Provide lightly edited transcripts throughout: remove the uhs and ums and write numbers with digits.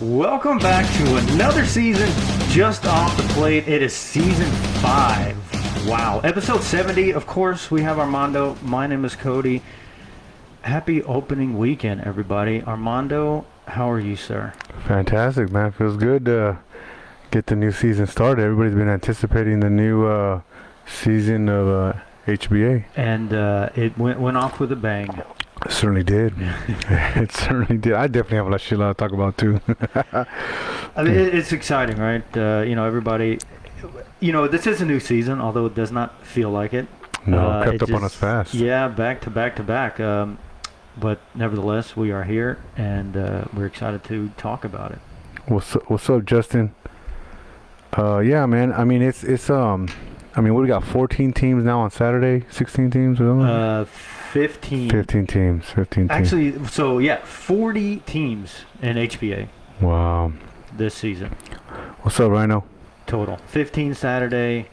Welcome back to another season just off the plate. It is season 5. Wow. Episode 70. Of course, we have Armando. My name is Cody. Happy opening weekend, everybody. Armando, how are you, sir? Fantastic, man. Feels good to get the new season started. Everybody's been anticipating the new season of HBA. And it went off with a bang. It certainly did. It certainly did. I definitely have a lot of shit to talk about, too. I mean, it's exciting, right? Everybody, this is a new season, although it does not feel like it. No, crept up on us fast. Yeah, back to back to back. But nevertheless, we are here, and we're excited to talk about it. What's up, Justin? Yeah, man. I mean, it's what do we got? 14 teams now on Saturday. 16 teams or something? 15. 15 teams. 15 teams. Actually, 40 teams in HBA. Wow. This season. What's up, Rhino? Total. 15 Saturday.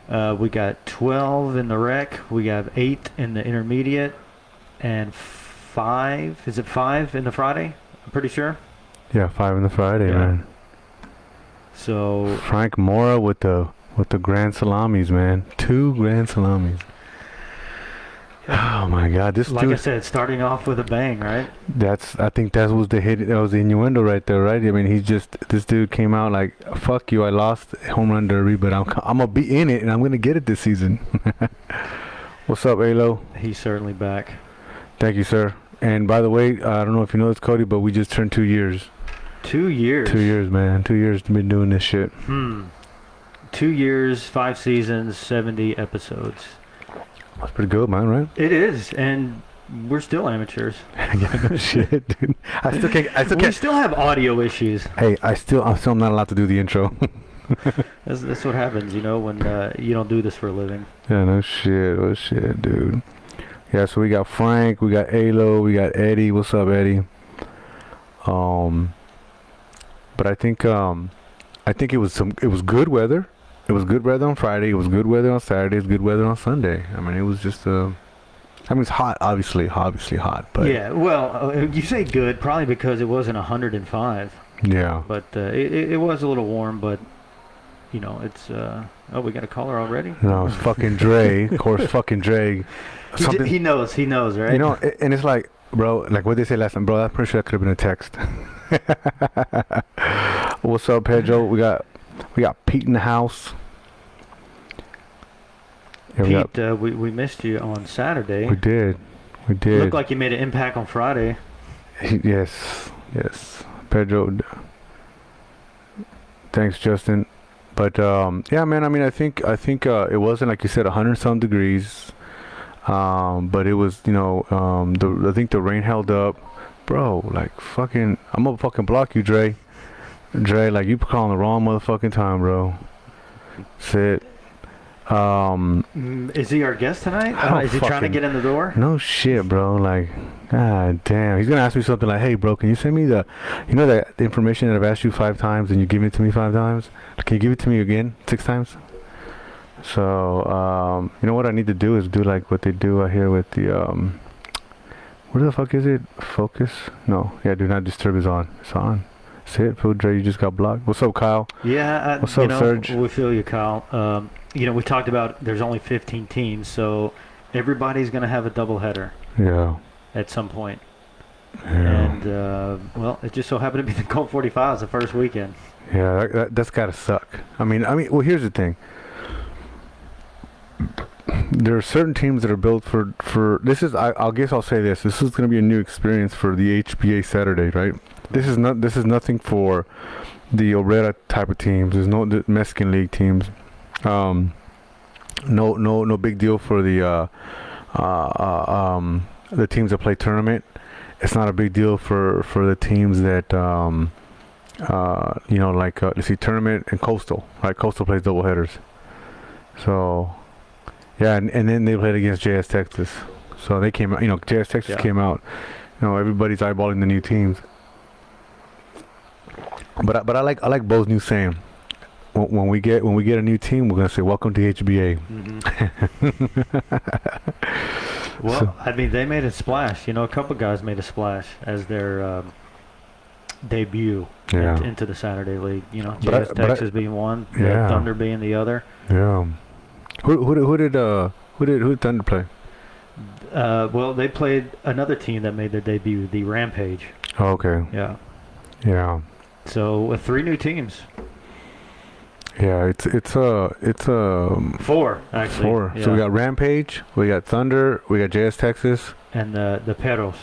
We got 12 in the rec. We got 8 in the intermediate. And 5. Is it 5 in the Friday? I'm pretty sure. Yeah, 5 in the Friday, man. So Frank Mora with the grand salamis, man. 2 grand salamis. Oh my God, this like dude. I said, starting off with a bang, right? I think that was the hit. That was the innuendo right there, right? I mean, this dude came out like, "Fuck you, I lost home run derby, but I'm gonna be in it and I'm gonna get it this season." What's up, Alo? He's certainly back. Thank you, sir. And by the way, I don't know if you know this, Cody, but we just turned 2 years. 2 years. 2 years, man. 2 years been doing this shit. 2 years, 5 seasons, 70 episodes. That's pretty good, man, right? It is, and we're still amateurs. Yeah, no shit, dude. We still have audio issues. Hey, I'm still not allowed to do the intro. That's what happens, when you don't do this for a living. Yeah, no shit. Oh shit, dude. Yeah, so we got Frank, we got Alo, we got Eddie. What's up, Eddie? But I think it was good weather. It was good weather on Friday. It was good weather on Saturday. It was good weather on Sunday. I mean, it was just it's hot, obviously hot. But yeah, well, you say good, probably because it wasn't 105. Yeah. But it was a little warm, but it's we got a caller already. No, it's fucking Dre. Of course, fucking Dre. He knows, right? And it's like, bro, like what they say last time, bro. I'm pretty sure that could have been a text. What's up, Pedro? We got Pete in the house. Yeah, Pete, we missed you on Saturday. We did. Looked like you made an impact on Friday. Yes. Pedro. Thanks, Justin. But yeah, man. I mean, I think it wasn't like you said 100-some degrees. But it was, I think the rain held up, bro. Like fucking, I'm gonna fucking block you, Dre. Dre, like you calling the wrong motherfucking time, bro. That's it. Is he our guest tonight? Is he trying to get in the door? No shit, bro. Like, god damn. He's gonna ask me something like, "Hey, bro, can you send me the information that I've asked you 5 times and you give it to me 5 times? Can you give it to me again 6 times?" So, you know what I need to do is do like what they do out here with the what the fuck is it? Focus? No. Yeah, do not disturb is on. It's on. That's it. Phil Dre, you just got blocked. What's up, Kyle? Yeah. What's up, Serge? We feel you, Kyle. We talked about there's only 15 teams, so everybody's going to have a doubleheader. Yeah. At some point. Yeah. And, it just so happened to be the Colt 45s the first weekend. Yeah, that's got to suck. I mean, well, here's the thing. There are certain teams that are built for this is I guess I'll say this is going to be a new experience for the HBA Saturday, right? This is nothing for the Obrera type of teams. There's no the Mexican League teams. No big deal for the teams that play tournament. It's not a big deal for the teams that let's see, tournament and coastal. Right, coastal plays double headers. So yeah, and then they played against JS Texas. So they came out. JS Texas came out. Everybody's eyeballing the new teams. But I like Bo's new saying. When we get a new team, we're gonna say welcome to HBA. Well, I mean, they made a splash. A couple guys made a splash as their debut Yeah. into the Saturday League. You know, But Jazz Texas being one, Yeah. Thunder being the other. Yeah. Who did Thunder play? Well, they played another team that made their debut, the Rampage. Oh, okay. Yeah. Yeah. So with 3 new teams. Yeah, it's 4 actually. 4. Yeah. So we got Rampage, we got Thunder, we got JS Texas. And the Perros.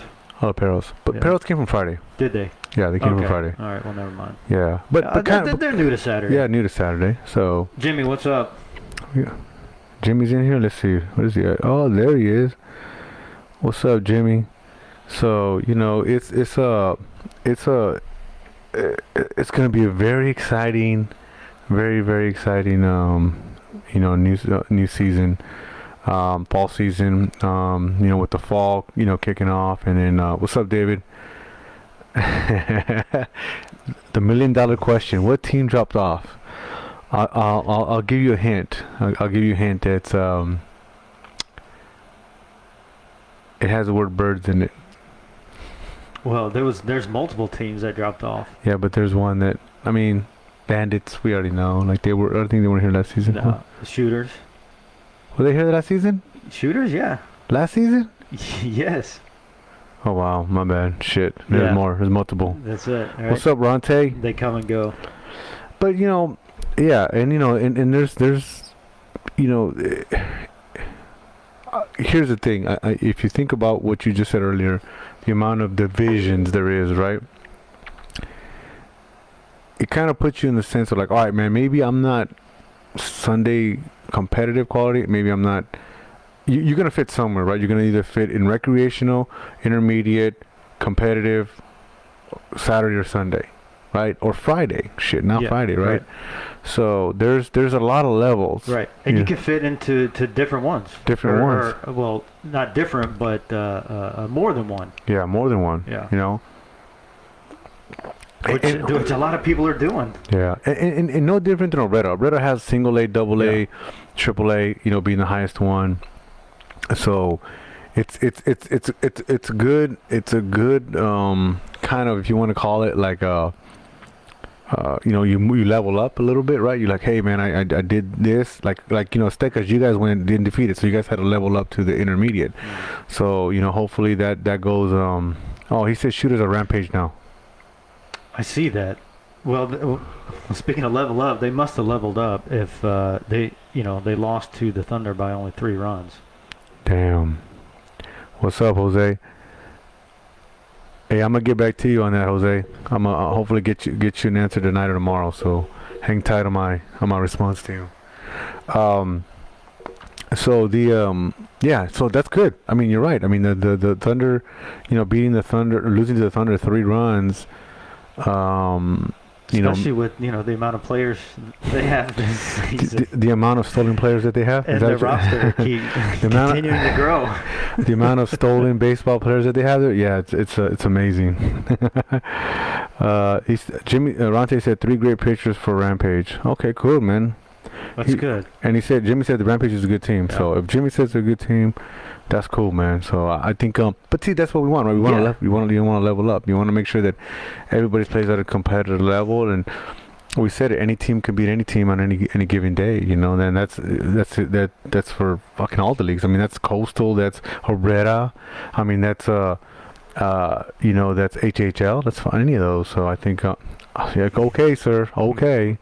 Oh, Perros. But Yeah. Perros came from Friday. Did they? Yeah, they came Okay. from Friday. All right. Well, never mind. Yeah, but They're new to Saturday. yeah, new to Saturday. So Jimmy, what's up? yeah. Jimmy's in here. Let's see. What is he at? Oh, there he is. What's up, Jimmy? So you know, it's gonna be a very exciting, very exciting you know, new season, fall season. You know, with the fall, you know, kicking off, and then what's up, David? The $1 million question: what team dropped off? I'll give you a hint. I'll give you a hint. It's it has the word birds in it. Well, there's multiple teams that dropped off. Yeah, but there's one that, I mean, Bandits. We already know. Like I think they weren't here last season. The Shooters. Were they here last season? Shooters, yeah. Last season? Yes. Oh wow, my bad. Shit. There's Yeah. more. There's multiple. That's it. All right? What's up, Ronte? They come and go. But you know, yeah, and you know, and there's, you know, here's the thing. If you think about what you just said earlier, the amount of divisions there is, right? It kind of puts you in the sense of like, all right, man, maybe I'm not Sunday competitive quality. Maybe I'm not. You're gonna fit somewhere, right? You're gonna either fit in recreational, intermediate, competitive, Saturday or Sunday, right? Or Friday. Shit, not Yeah, Friday, right? So there's a lot of levels, Right, and Yeah. you can fit into different ones. Different ones. Or, well, not different, but more than one. Yeah, more than one. Yeah. You know. Which a lot of people are doing. Yeah, and no different than Alberta. Alberta has single A, double A, Yeah. triple A. You know, being the highest one. So, it's good. It's a good kind of, if you want to call it like a. You know, you level up a little bit, right? You're like, hey man, I did this, like you know, Stekas, you guys didn't defeat it, so you guys had to level up to the intermediate. So you know, hopefully that goes. Oh, he says Shooters are Rampage now. I see that. Well, speaking of level up, they must have leveled up if they lost to the Thunder by only 3 runs. Damn. What's up, Jose? Hey, I'm gonna get back to you on that, Jose. I'm gonna hopefully get you an answer tonight or tomorrow. So hang tight on my response to you. So the yeah, so that's good. I mean, you're right. I mean, the Thunder, you know, beating the Thunder, or losing to the Thunder 3 runs. You Especially know, with the amount of players they have this season. the amount of stolen players that they have, And their roster continuing to grow. The amount of stolen baseball players that they have there, yeah, it's amazing. Jimmy Ronte said 3 great pictures for Rampage. Okay, cool, man. That's good. And Jimmy said the Rampage is a good team. Yeah. So if Jimmy says they're a good team, that's cool, man. So I think, but see, that's what we want, right? We want Yeah. you want to level up. You want to make sure that everybody plays at a competitive level, and we said it. Any team can beat any team on any given day. You know, then that's for fucking all the leagues. I mean, that's Coastal, that's Herrera. I mean, that's you know, that's HHL. That's fine, any of those. So I think, yeah, okay, sir, okay.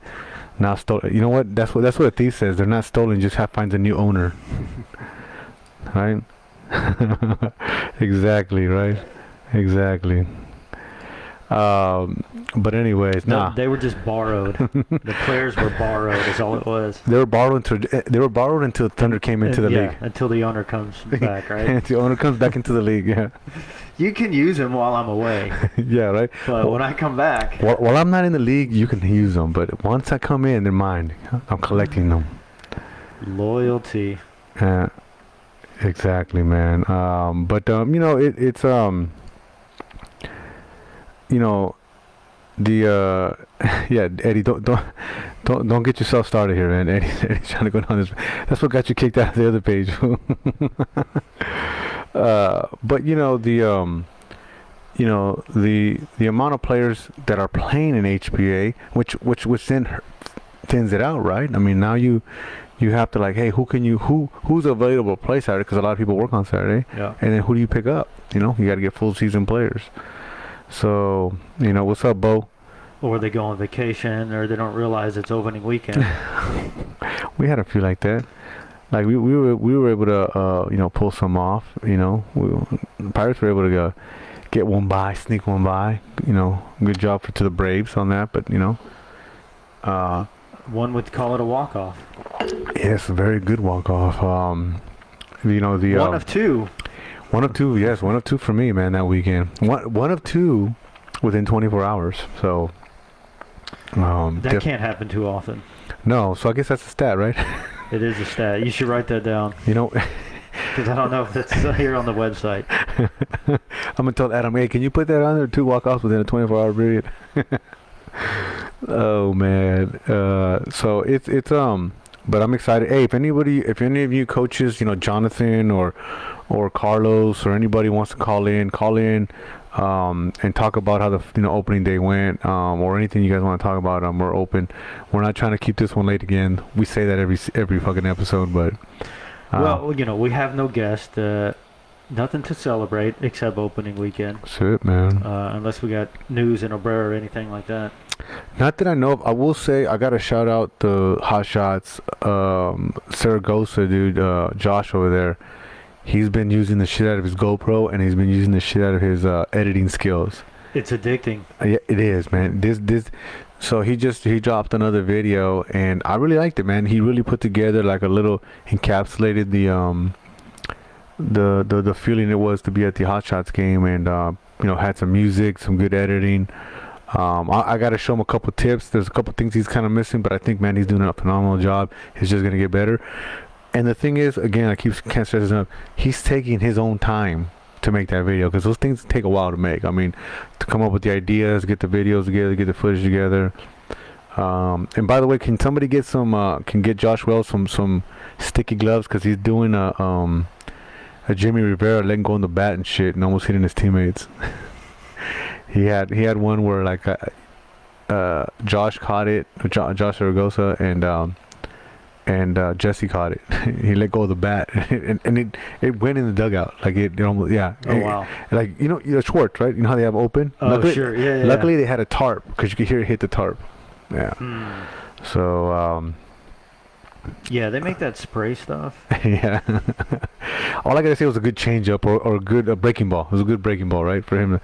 Now stolen. You know what? That's what Deez says. They're not stolen. Just finds a new owner. Right? Exactly. Right. Exactly. But anyways, No, they were just borrowed. The players were borrowed. Is all it was. They were borrowed until Thunder came into the league. Until the owner comes back, right? And the owner comes back into the league. Yeah. You can use them while I'm away, Yeah. Right. but when I come back, While I'm not in the league, you can use them. But once I come in, they're mine. I'm collecting them. loyalty. Exactly, man. But you know, it's you know, the yeah, Eddie, don't get yourself started here, man. Eddie's trying to go down this. That's what got you kicked out of the other page. But you know, you know, the amount of players that are playing in HBA, which then thins it out, right? I mean, now you have to like, hey, who's available to play Saturday? Because a lot of people work on Saturday. Yeah. And then who do you pick up? You know, you got to get full season players. So, you know, what's up, Bo? Or they go on vacation, or they don't realize it's opening weekend. We had a few like that. Like we were able to you know, pull some off. You know, the Pirates were able to get one by, sneak one by. You know, good job to the Braves on that. But you know, One would call it a walk-off. yes, a very good walk off. You know, the One of two. One of two, yes, one of two for me, man. That weekend, one of two within 24 hours. So That can't happen too often. no. So I guess that's a stat, right? It is a stat. You should write that down, You know, because I don't know if it's here on the website. I'm gonna tell Adam, hey, can you put that on there? 2 walk-offs within a 24-hour period. Oh man. So it's but I'm excited. Hey, if any of you coaches, you know, Jonathan or Carlos or anybody wants to call in, and talk about how the opening day went, or anything you guys want to talk about. We're open. We're not trying to keep this one late again. We say that every fucking episode, but Well, you know, we have no guest. Nothing to celebrate except opening weekend. that's it, man. Unless we got news in Obrera or anything like that. Not that I know of. I will say I gotta shout out the Hot Shots, Saragossa dude, Josh over there. He's been using the shit out of his GoPro, and he's been using the shit out of his editing skills. It's addicting. Yeah, it is, man. So he dropped another video, and I really liked it, man. He really put together like a little encapsulated the feeling it was to be at the Hot Shots game, and you know, had some music, some good editing. I got to show him a couple tips. There's a couple things he's kind of missing, but I think, man, he's doing a phenomenal job. He's just gonna get better. And the thing is, again, can't stress this enough. He's taking his own time to make that video, because those things take a while to make. I mean, to come up with the ideas, get the videos together, get the footage together. And by the way, can somebody get can get Josh Wells some sticky gloves, because he's doing a Jimmy Rivera letting go on the bat and shit, and almost hitting his teammates. He had one where like Josh caught it, Josh Zaragoza, and Jesse caught it. He let go of the bat, and it went in the dugout. Like it almost, yeah. Oh wow! Like Schwartz, right? You know how they have open. Oh luckily, sure, yeah. Luckily they had a tarp, because you could hear it hit the tarp. Yeah. So yeah, they make that spray stuff. yeah. All I gotta say was a good changeup or a good breaking ball. It was a good breaking ball, right, for him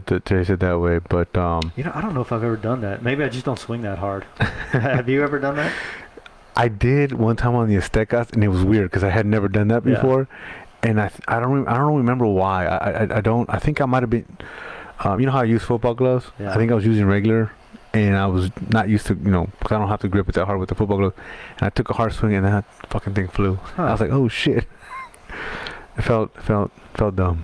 to taste it that way. But you know, I don't know if I've ever done that. Maybe I just don't swing that hard. Have you ever done that? I did one time on the Aztecas, and it was weird because I had never done that before, and I don't remember why. I think I might have been. You know how I use football gloves? Yeah. I think I was using regular, and I was not used to, because I don't have to grip it that hard with the football glove. And I took a hard swing, and that fucking thing flew. Huh. I was like, oh shit! It felt dumb.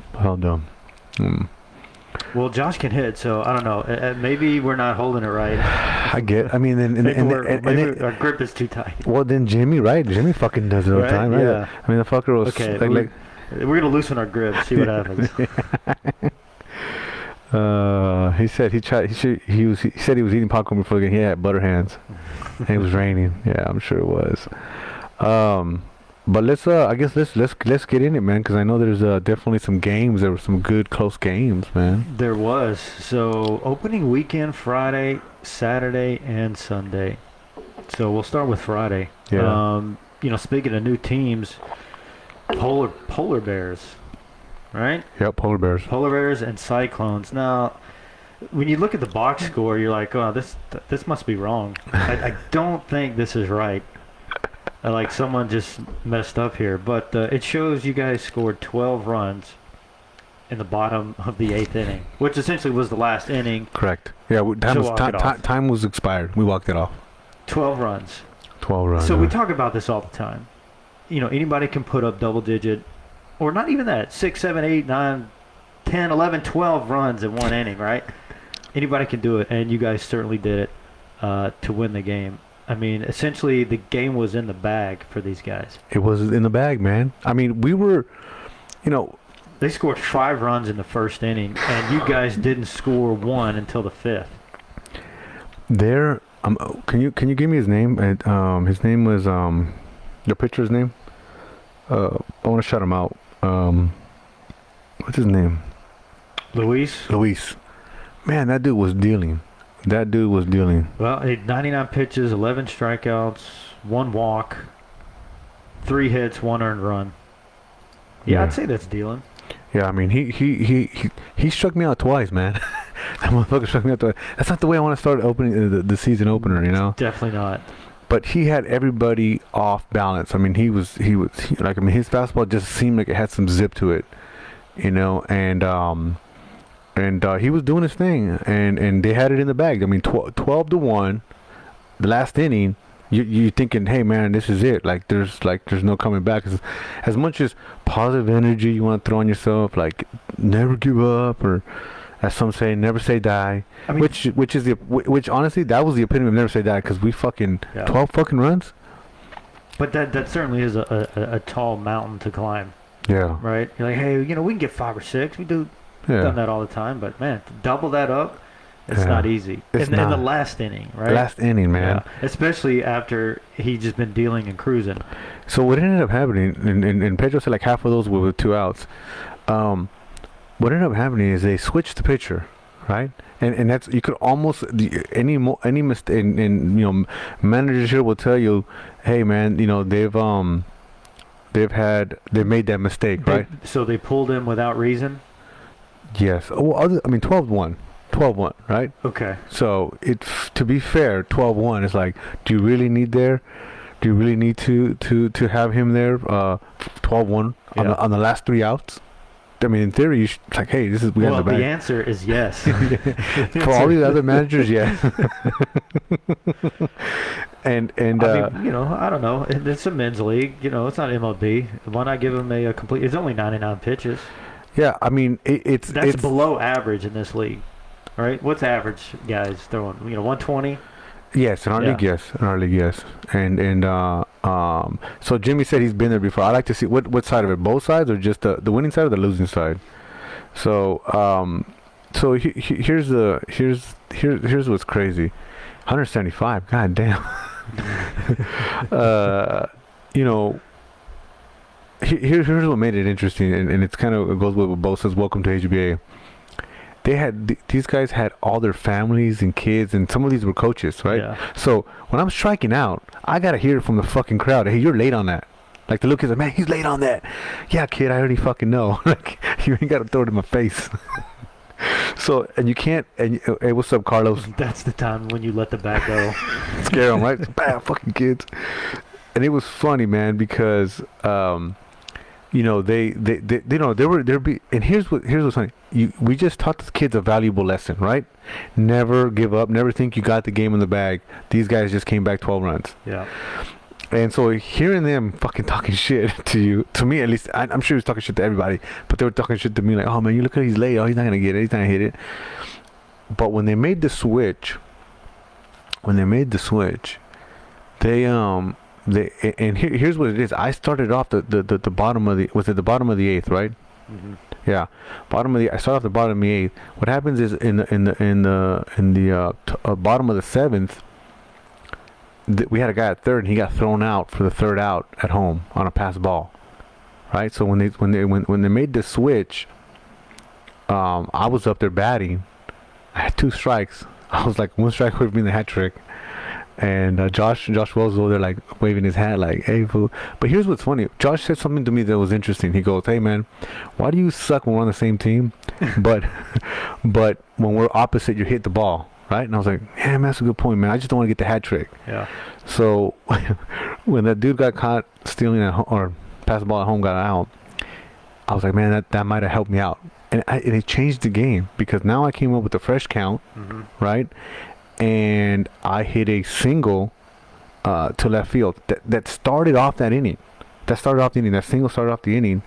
Well, Josh can hit, so I don't know. Maybe we're not holding it right. I mean, maybe our grip is too tight. Well, then Jimmy, right? Jimmy fucking does it all the time, right? Yeah. I mean, the fucker was okay. like we're gonna loosen our grip, see what happens. He said he said he was eating popcorn before the game. He had butter hands, and it was raining. Yeah, I'm sure it was. But let's get in it, man, because I know there's definitely some games. There were some good close games, man. There was. So opening weekend, Friday, Saturday, and Sunday. So we'll start with Friday. Yeah. Speaking of new teams, polar bears, right? Yep, polar bears. Polar bears and cyclones. Now, when you look at the box score, you're like, oh, this must be wrong. I don't think this is right. Like someone just messed up here, but it shows you guys scored 12 runs in the bottom of the 8th inning, which essentially was the last inning. Correct. Yeah, time was expired. We walked it off. 12 runs. 12 runs. So we talk about this all the time. Anybody can put up double digit, or not even that, 6, 7, 8, 9, 10, 11, 12 runs in one inning, right? Anybody can do it, and you guys certainly did it to win the game. I mean, essentially, the game was in the bag for these guys. It was in the bag, man. I mean, we were, They scored 5 runs in the first inning, and you guys didn't score one until the 5th. There, can you give me his name? His name was the pitcher's name. I want to shout him out. What's his name? Luis. Man, that dude was dealing. Well, 99 pitches, 11 strikeouts, 1 walk, 3 hits, 1 earned run. Yeah, I'd say that's dealing. Yeah, I mean, he struck me out twice, man. That motherfucker struck me out twice. That's not the way I want to start opening the season opener, you know? Definitely not. But he had everybody off balance. I mean, he his fastball just seemed like it had some zip to it, you know, and he was doing his thing, and they had it in the bag. I mean, 12-1, the last inning. You thinking, hey man, this is it. There's no coming back. As much as positive energy you want to throw on yourself, like never give up, or as some say, never say die. I mean, which honestly, that was the epitome of never say die, because we 12 fucking runs. But that certainly is a tall mountain to climb. Yeah. Right. You're like, hey, you know, we can get 5 or 6. We do. Done that all the time, but man, to double that up. It's not easy. In the last inning, right? Last inning, man. Yeah. Especially after he just been dealing and cruising. So what ended up happening, and Pedro said like half of those were with 2 outs. What ended up happening is they switched the pitcher, right? And that's, you could almost any mistake. And you know, managers here will tell you, hey man, you know they've made that mistake, right? So they pulled him without reason. Yes. Well, I mean 12-1. 12-1, right? Okay. So to be fair, 12-1 is like, do you really need there? Do you really need to have him there? 12-1 on the last 3 outs. I mean, in theory, you should, like, hey, we have the bag. Well, the answer is yes. For all these other managers, yes. and I mean, you know, I don't know. It's a men's league. You know, it's not MLB. Why not give him a complete? It's only 99 pitches. Yeah, I mean, it's below average in this league. All right, what's average guys throwing? You know, 120. Yes, in our league, yes. In our league, yes. And so Jimmy said he's been there before. I like to see what side of it, both sides, or just the winning side or the losing side. So here's what's crazy. 175. God damn. You know. Here's what made it interesting, and it's kind of goes with what Bo says. Welcome to HBA. These guys had all their families and kids, and some of these were coaches, right? Yeah. So when I'm striking out, I gotta hear it from the fucking crowd. Hey, you're late on that. Like the little kids, like, man, he's late on that. Yeah, kid, I already fucking know. Like you ain't gotta throw it in my face. So and you can't. And hey, what's up, Carlos? That's the time when you let the bat go. Scare them, right? Bam, fucking kids. And it was funny, man, because you know they know and here's what's funny. We just taught the kids a valuable lesson, right? Never give up, never think you got the game in the bag. These guys just came back 12 runs. Yeah. And so hearing them fucking talking shit to me at least, I'm sure he was talking shit to everybody, but they were talking shit to me like, oh man, you look at he's late, oh he's not gonna get it, he's not gonna hit it. But when they made the switch, here's what it is. I started off the bottom of the the bottom of the 8th, right? Mm-hmm. Yeah, I start off the bottom of the 8th. What happens is in the bottom of the 7th, we had a guy at 3rd, and he got thrown out for the 3rd out at home on a pass ball, right? So when they made the switch, I was up there batting. I had 2 strikes. I was like 1 strike away from being the hat trick. And Josh Wells was over there like waving his hat like, hey fool. But here's what's funny. Josh said something to me that was interesting. He goes, hey man, why do you suck when we're on the same team, but when we're opposite you hit the ball, right? And I was like, yeah man, that's a good point, man. I just don't want to get the hat trick. Yeah. So when that dude got caught stealing or pass the ball at home, got out, I was like, man, that might have helped me out. And it changed the game, because now I came up with a fresh count, right? And I hit a single to left field that started off that inning. That single started off the inning,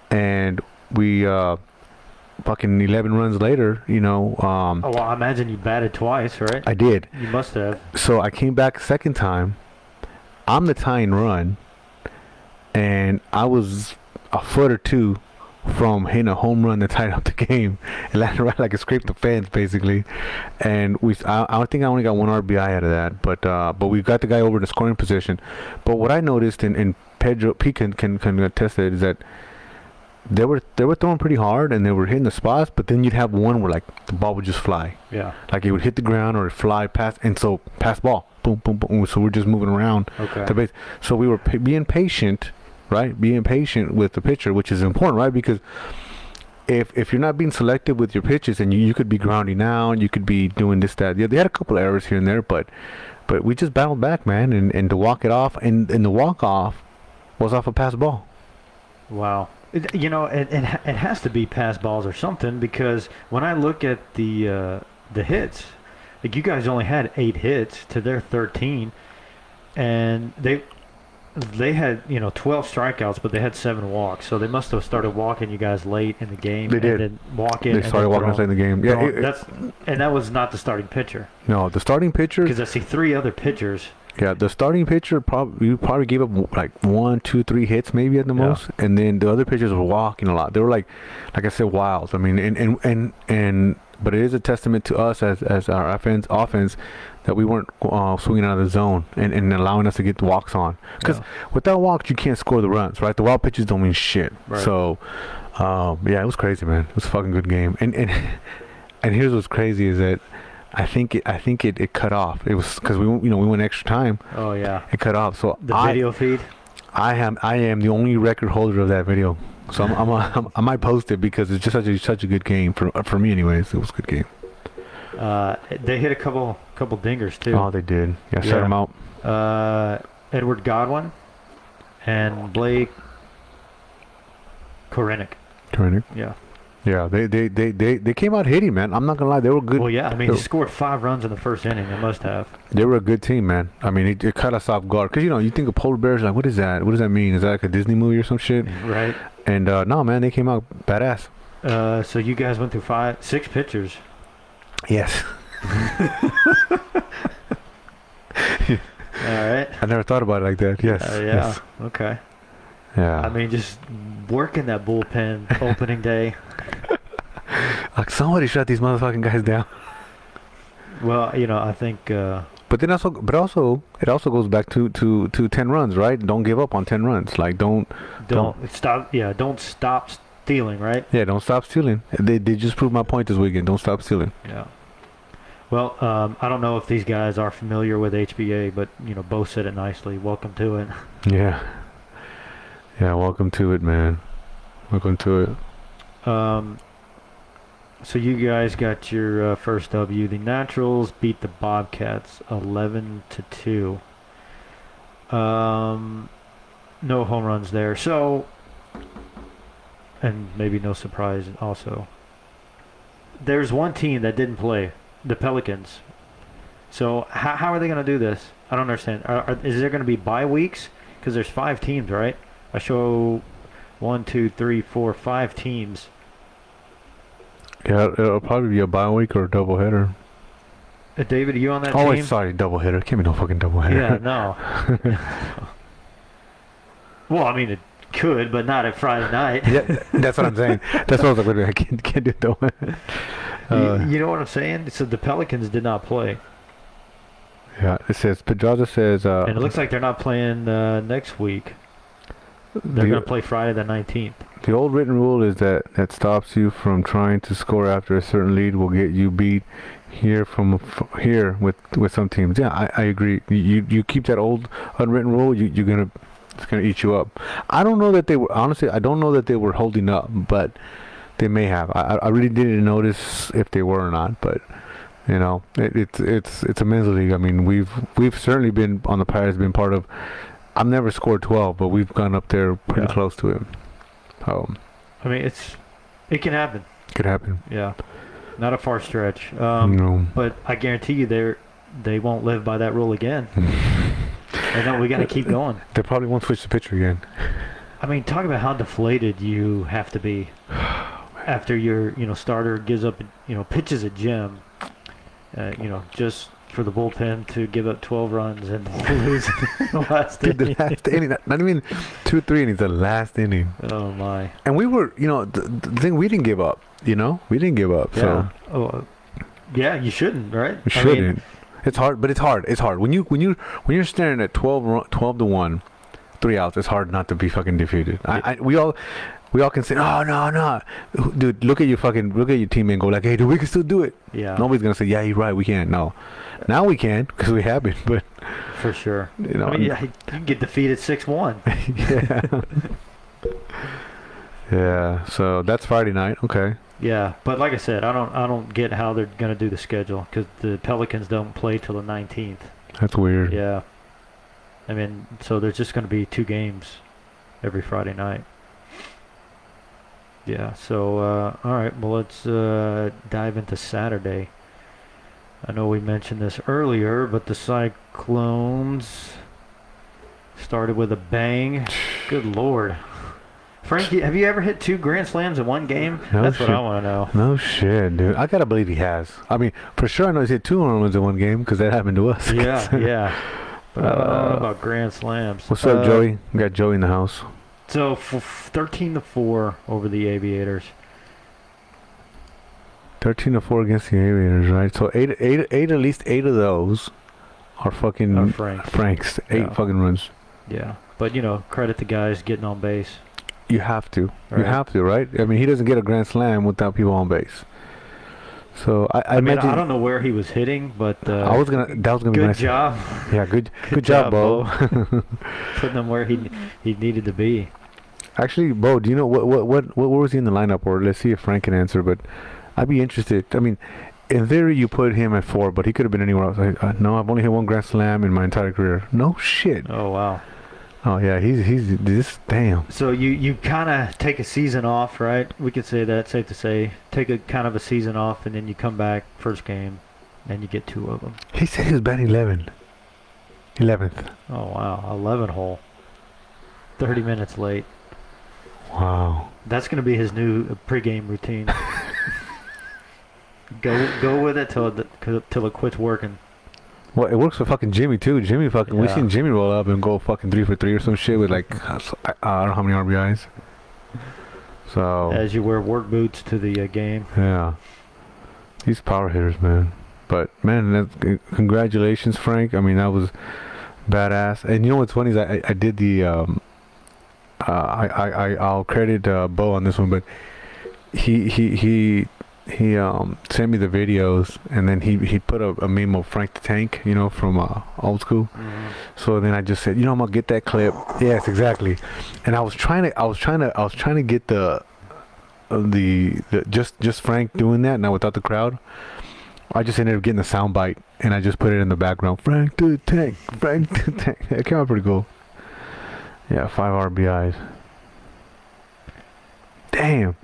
and we fucking 11 runs later, you know. Oh well, I imagine you batted twice, right? I did. You must have. So I came back a second time. I'm the tying run, and I was a foot or two from hitting a home run that tied up the game. It landed right like it scraped the fence basically, and I think I only got one RBI out of that, but we got the guy over in the scoring position. But what I noticed, and Pedro P can attest to it, is that they were throwing pretty hard and they were hitting the spots, but then you'd have one where like the ball would just fly. Yeah. Like it would hit the ground or fly past, and so pass ball, boom, boom, boom. So we're just moving around. Okay. The base. So we were being patient, right? Being patient with the pitcher, which is important, right? Because if you're not being selective with your pitches, and you could be grounding out, you could be doing this, that. Yeah, they had a couple of errors here and there, but we just battled back, man, and to walk it off, and the walk off was off a pass ball. Wow. It has to be pass balls or something, because when I look at the hits, like you guys only had 8 hits to their 13, and they had 12 strikeouts, but they had 7 walks, so they must have started walking you guys late in the game. They did. And then walking. They started walking us late in the game. Yeah, that was not the starting pitcher. No, the starting pitcher. Because I see 3 other pitchers. Yeah, the starting pitcher probably gave up like 1, 2, 3 hits maybe at the most, and then the other pitchers were walking a lot. They were like I said, wild. I mean, and but it is a testament to us as our offense that we weren't swinging out of the zone and allowing us to get the walks on. Because without walks, you can't score the runs, right? The wild pitches don't mean shit. Right. So, yeah, it was crazy, man. It was a fucking good game. And here's what's crazy is that I think it cut off. It was because we went extra time. Oh yeah. It cut off. So the video feed. I am the only record holder of that video. So I might post it because it's just such a good game for me, anyways. It was a good game. They hit a couple dingers too. Oh, they did. Yeah, shut them out. Edward Godwin and Blake Korenick. Yeah. Yeah, they came out hitting, man. I'm not gonna lie, they were good. Well, yeah, I mean, they scored 5 runs in the first inning. They must have. They were a good team, man. I mean, it caught us off guard because you think of polar bears, like, what is that? What does that mean? Is that like a Disney movie or some shit? Right. And no, man, they came out badass. So you guys went through 6 pitchers. Yes. All right. I never thought about it like that. Yes. Yeah. Yes. Okay. Yeah. I mean, just working that bullpen opening day. Like somebody shut these motherfucking guys down. Well, I think. But it also goes back to 10 runs, right? Don't give up on 10 runs. Like don't stop. Yeah, don't stop stealing, right? Yeah, don't stop stealing. They just proved my point this weekend. Don't stop stealing. Yeah. Well, I don't know if these guys are familiar with HBA, but Bo said it nicely. Welcome to it. Yeah. Yeah, welcome to it, man. Welcome to it. So you guys got your first W. The Naturals beat the Bobcats 11-2. No home runs there. So, and maybe no surprise also. There's one team that didn't play, the Pelicans. So how are they going to do this? I don't understand. Is there going to be bye weeks? Because there's 5 teams, right? I show 1, 2, 3, 4, 5 teams. Yeah, it'll probably be a bye week or a doubleheader. David, are you on that team? Oh, wait, sorry, doubleheader. Can't be no fucking doubleheader. Yeah, no. Well, I mean, it could, but not at Friday night. Yeah, that's what I'm saying. That's what I was like, I can't do it doubleheader. You know what I'm saying? So the Pelicans did not play. Yeah, it says, Pedraza says... and it looks like they're not playing next week. They're going to play Friday the 19th. The old written rule is that stops you from trying to score after a certain lead will get you beat here with some teams. Yeah, I agree. You keep that old unwritten rule, it's gonna eat you up. I don't know that they were I don't know that they were holding up, but they may have. I really didn't notice if they were or not, but it's a men's league. I mean, we've certainly been on the Pirates, been part of. I've never scored 12, but we've gone up there pretty close to it. I mean, it can happen. Could happen. Yeah, not a far stretch. No. But I guarantee you, they won't live by that rule again. And then we got to keep going. They probably won't switch the pitcher again. I mean, talk about how deflated you have to be after your starter gives up, pitches a gem. Just for the bullpen to give up 12 runs and lose in the last Dude, the inning. last inning, not even 2-3 innings, the last inning. Oh my! And we were, the thing, we didn't give up. We didn't give up. Yeah. So Oh, yeah. You shouldn't, right? we shouldn't. It's hard, but it's hard. It's hard when you're staring at 12-1, 3 outs. It's hard not to be fucking defeated. We all can say, oh no, dude. Look at your team and go like, hey, dude, we can still do it. Yeah. Nobody's gonna say, yeah, you're right, we can't. No, now we can because we have been, but For sure. I mean, you can get defeated 6-1. yeah, yeah. So that's Friday night. Okay. Yeah, but like I said, I don't get how they're gonna do the schedule because the Pelicans don't play till the 19th. That's weird. Yeah. I mean, so there's just gonna be 2 games every Friday night. Yeah. So all right. Well, let's dive into Saturday. I know we mentioned this earlier, but the Cyclones started with a bang. Good Lord. Frankie, have you ever hit 2 grand slams in one game? No That's shit. what I want to know. No shit, dude. I gotta believe he has. I mean, for sure, I know he's hit 2 home runs in one game because that happened to us. Yeah, yeah. But I don't know about grand slams. What's up, Joey? We got Joey in the house. So 13-4 over the Aviators. 13-4 against the Aviators, right? So eight, at least 8 of those are fucking Or Frank. Franks. 8 Yeah. fucking runs. Yeah, but credit the guys getting on base. You have to. You Right. have to, right? I mean, he doesn't get a grand slam without people on base. So I mean, imagine. I don't know where he was hitting, but That was gonna be good nice. job. Yeah, good job, Bo. Putting him where he needed to be. Actually, Bo, do you know what was he in the lineup? Or let's see if Frank can answer. But I'd be interested. I mean, in theory, you put him at 4, but he could have been anywhere else. No, I've only hit 1 grand slam in my entire career. No shit. Oh wow. Oh yeah, he's this damn. So you kind of take a season off, right? We could say that, safe to say. Take a kind of a season off, and then you come back first game, and you get 2 of them. He said he was batting 11th. Oh wow, 11 hole. 30 minutes late. Wow. That's gonna be his new pregame routine. Go with it till it quits working. Well, it works for fucking Jimmy too. Jimmy fucking, we Yeah. seen Jimmy roll up and go fucking 3 for 3 or some shit with like I don't know how many RBIs. So As you wear work boots to the game. yeah, these power hitters, man. But man, congratulations, Frank. I mean, that was badass. And you know what's funny is I did the I'll credit Bo on this one, but he sent me the videos, and then he put a meme of Frank the Tank, from old school. Mm-hmm. So then I just said, I'm gonna get that clip. Yes, exactly. And I was trying to get the just Frank doing that, now without the crowd. I just ended up getting the sound bite, and I just put it in the background. Frank the Tank, Frank the Tank. It came out pretty cool. Yeah, 5 RBIs. Damn.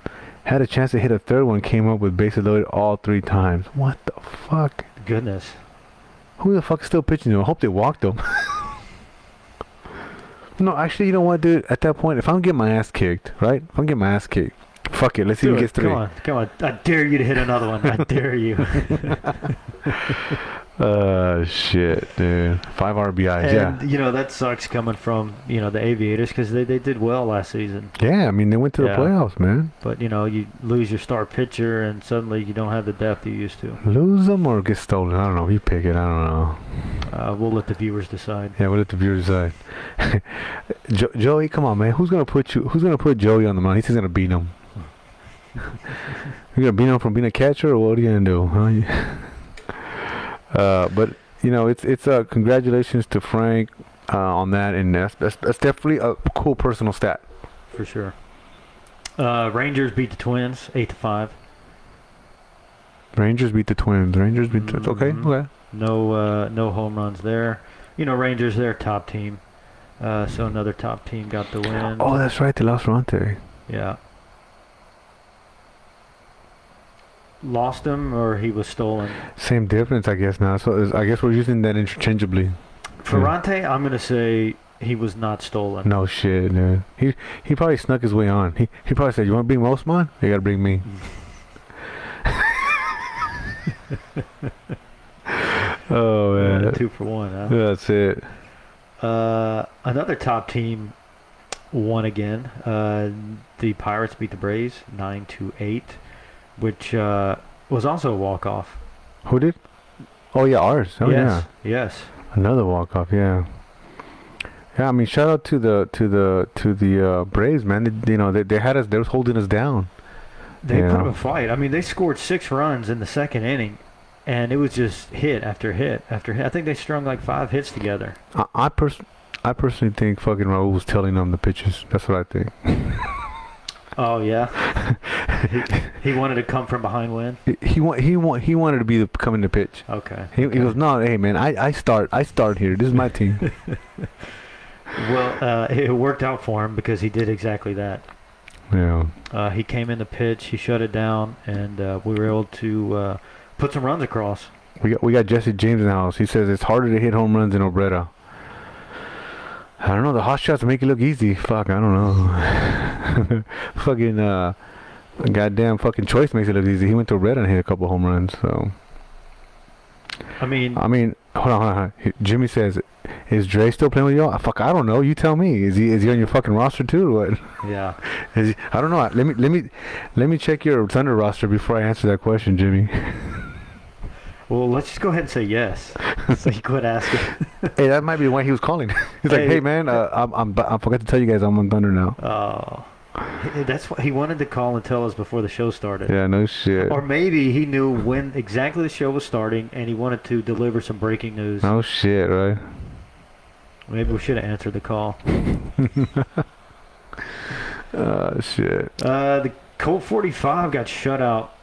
Had a chance to hit a third one, came up with bases loaded all 3 times. What the fuck? Goodness. Who the fuck is still pitching to him? I hope they walked him. No, actually, you know what, dude? At that point, if I'm getting my ass kicked, right? If I'm getting my ass kicked, fuck it. Let's see who gets 3. Come on. I dare you to hit another one. I dare you. Shit, dude. 5 RBIs, And, that sucks coming from, the Aviators because they did well last season. Yeah, I mean, they went to the Yeah. playoffs, man. But, you lose your star pitcher and suddenly you don't have the depth you used to. Lose them or get stolen? I don't know. You pick it. I don't know. We'll let the viewers decide. Yeah, we'll let the viewers decide. Joey, come on, man. Who's gonna put Joey on the mound? He's gonna beat him. You're gonna beat him from being a catcher, or what are you gonna do? Huh? But it's congratulations to Frank on that, and that's definitely a cool personal stat. For sure. Rangers beat the Twins 8-5. Rangers beat the Twins. Okay. No home runs there. Rangers, they're a top team. So another top team got the win. Oh, that's right. They lost Ronte. Yeah. Lost him, or he was stolen? Same difference, I guess. Now, so I guess we're using that interchangeably. Ferrante, I'm gonna say he was not stolen. No shit, dude. He probably snuck his way on. He probably said, "You want to bring Mosman? You gotta bring me." Oh man, 2 for 1, huh? that's it. Another top team won again. The Pirates beat the Braves 9-8, which was also a walk-off. Who did? Oh yeah, ours. Oh yes, yeah, yes. another walk off. Yeah. Yeah, I mean, shout out to the Braves, man. They had us. They was holding us down. They Yeah. put up a fight. I mean, they scored 6 runs in the second inning, and it was just hit after hit after hit. I think they strung like 5 hits together. I personally think fucking Raul was telling them the pitches. That's what I think. Oh yeah, he wanted to come from behind win. He wanted to be coming to pitch. Okay. He goes, no, hey man, I start here. This is my team. Well, it worked out for him because he did exactly that. Yeah. He came in the pitch, he shut it down, and we were able to put some runs across. We got Jesse James in the house. He says it's harder to hit home runs in Obretta. I don't know. The hot shots make it look easy. Fuck, I don't know. Fucking goddamn fucking Choice makes it look easy. He went to Obretta and hit a couple home runs. So I mean, hold on. Jimmy says, "Is Dre still playing with y'all?" Fuck, I don't know. You tell me. Is he on your fucking roster too? Or what? yeah. I don't know. Let me check your Thunder roster before I answer that question, Jimmy. Well, let's just go ahead and say yes. So you quit asking. Hey, that might be why he was calling. He's like, "Hey man, I forgot to tell you guys I'm on Thunder now." Oh, that's what he wanted to call and tell us before the show started. Yeah, no shit. Or maybe he knew when exactly the show was starting, and he wanted to deliver some breaking news. No shit, right? Maybe we should have answered the call. Shit. The Colt 45 got shut out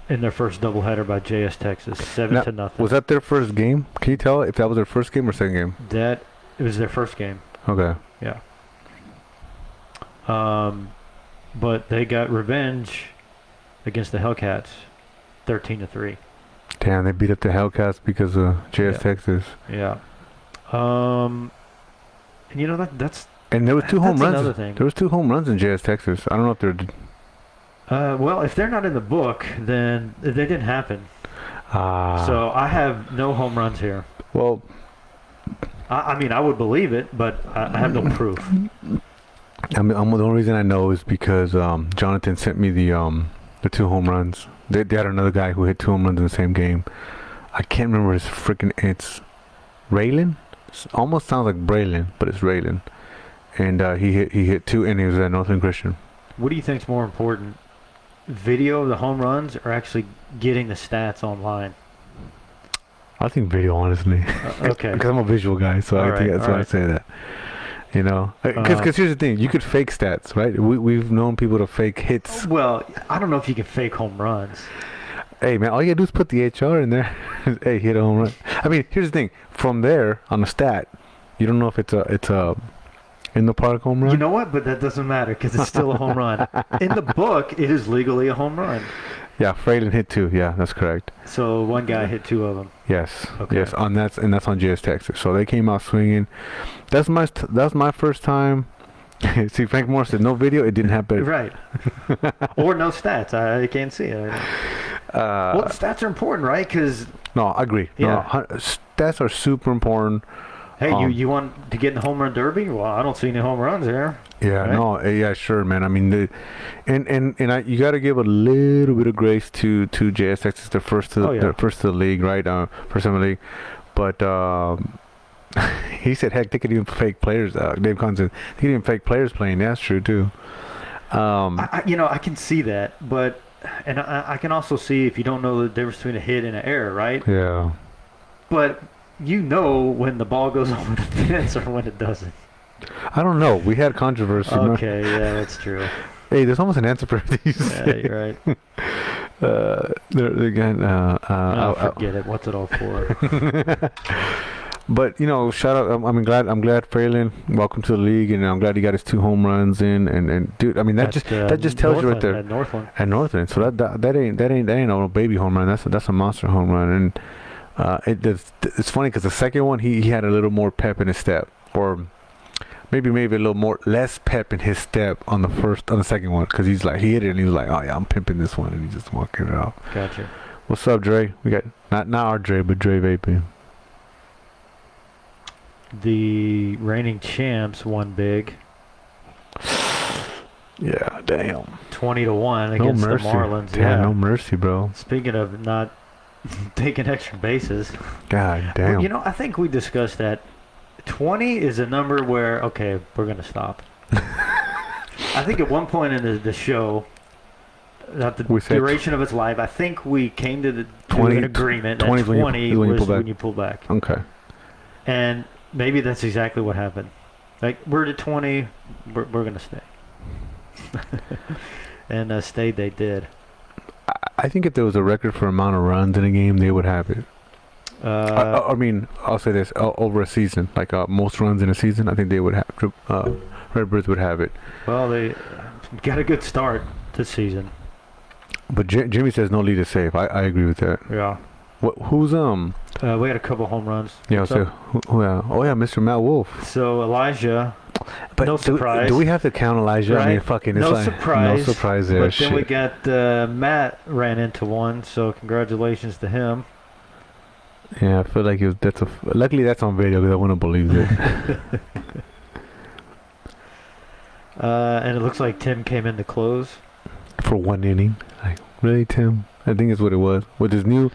in their first doubleheader by JS Texas, 7-0. Was that their first game? Can you tell if that was their first game or second game? It was their first game. Okay. Yeah. But they got revenge against the Hellcats, 13-3. Damn, they beat up the Hellcats because of JS Texas. Yeah. And you know that's. And there was 2 home runs. Another thing. There was 2 home runs in JS Texas. I don't know if they're. Well, if they're not in the book, then they didn't happen. So I have no home runs here. Well, I mean, I would believe it, but I have no proof. the only reason I know is because Jonathan sent me the 2 home runs. They had another guy who hit 2 home runs in the same game. I can't remember his freaking. It's Raylan. Almost sounds like Braylon, but it's Raylan. And he hit 2 innings at Northern Christian. What do you think's more important? Video of the home runs or actually getting the stats online? I think video, honestly. Okay. Because I'm a visual guy, so I think that's why I say that. You know, because here's the thing: you could fake stats, right? We've known people to fake hits. Well, I don't know if you can fake home runs. Hey man, all you gotta do is put the HR in there. Hey, hit a home run. I mean, here's the thing: from there on the stat, you don't know if it's a in the park home run. You know what? But that doesn't matter because it's still a home run. In the book, it is legally a home run. Yeah, Fralin hit 2. Yeah, that's correct. So one guy hit 2 of them. Yes. Okay. Yes, that's on JS Texas. So they came out swinging. That's my first time. See, Frank Moore said no video. It didn't happen. Right. Or no stats. I can't see it. Well, the stats are important, right? Because no, I agree. Yeah. No, stats are super important. Hey, you want to get in the home run derby? Well, I don't see any home runs there. Yeah, right? no, yeah, sure, man. I mean, you got to give a little bit of grace to JS Texas. They're first to the league, right? First in the league, but he said, heck, they could even fake players. Dave Kahn said they could even fake players playing. That's true too. I can see that, but I can also see if you don't know the difference between a hit and an error, right? Yeah. But you know when the ball goes over the fence or when it doesn't. I don't know. We had controversy. Okay, yeah, that's true. Hey, there's almost an answer for these. Yeah, you're right. Again, forget it. What's it all for? But shout out. I'm glad Fralin. Welcome to the league, and I'm glad he got his 2 home runs in. And dude, I mean that just tells you right there. At Northland. At Northland. So that ain't no baby home run. That's a monster home run. And it's funny because the second one he had a little more pep in his step, or maybe a little more less pep in his step on the second one, because he hit it and he was like, oh yeah, I'm pimping this one, and he just walked it off. Gotcha. What's up, Dre? We got not our Dre, but Dre vaping. The reigning champs won big. Yeah, damn. 20-1 No against the mercy. Marlins. Damn, Yeah. no mercy, bro. Speaking of not taking extra bases, God damn. you know, I think we discussed that 20 is a number where, okay, we're going to stop. I think at one point in the show, not the We said duration of its life, I think we came to 20 an agreement that 20 20 is when you was pull back. when you pull back. Okay. And maybe that's exactly what happened. Like, we're at 20, we're going to stay. And stay they did. I think if there was a record for amount of runs in a game, they would have it. I mean, I'll say this: over a season, like most runs in a season, I think they would have. Redbirds would have it. Well, they got a good start this season. But Jimmy says no lead is safe. I agree with that. Yeah. Who's We had a couple home runs. Yeah. So yeah. Oh yeah, Mr. Matt Wolf. So Elijah. But no surprise. Do we have to count Elijah? Right? I mean, fucking, it's no like surprise. no surprise there. But Shit. then we got Matt ran into one, so congratulations to him. Yeah, I feel like luckily that's on video because I wouldn't believe it. And it looks like Tim came in to close. For 1 inning. Like, really, Tim? I think it's what it was. With his new...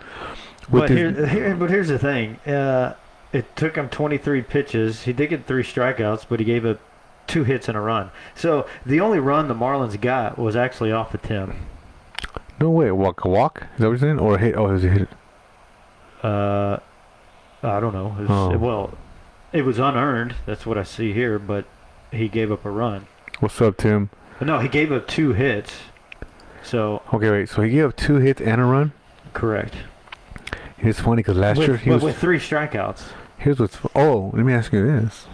But here's the thing. It took him 23 pitches. He did get 3 strikeouts, but he gave up 2 hits and a run. So the only run the Marlins got was actually off of Tim. No way. Walk? Is that what you're saying? Or a hit? Oh, it was a hit. I don't know. Well, it was unearned. That's what I see here, but he gave up a run. What's up, Tim? But no, he gave up 2 hits. So okay, wait. So he gave up 2 hits and a run? Correct. It's funny because last year he was with 3 strikeouts. Here's what's... Oh, let me ask you this.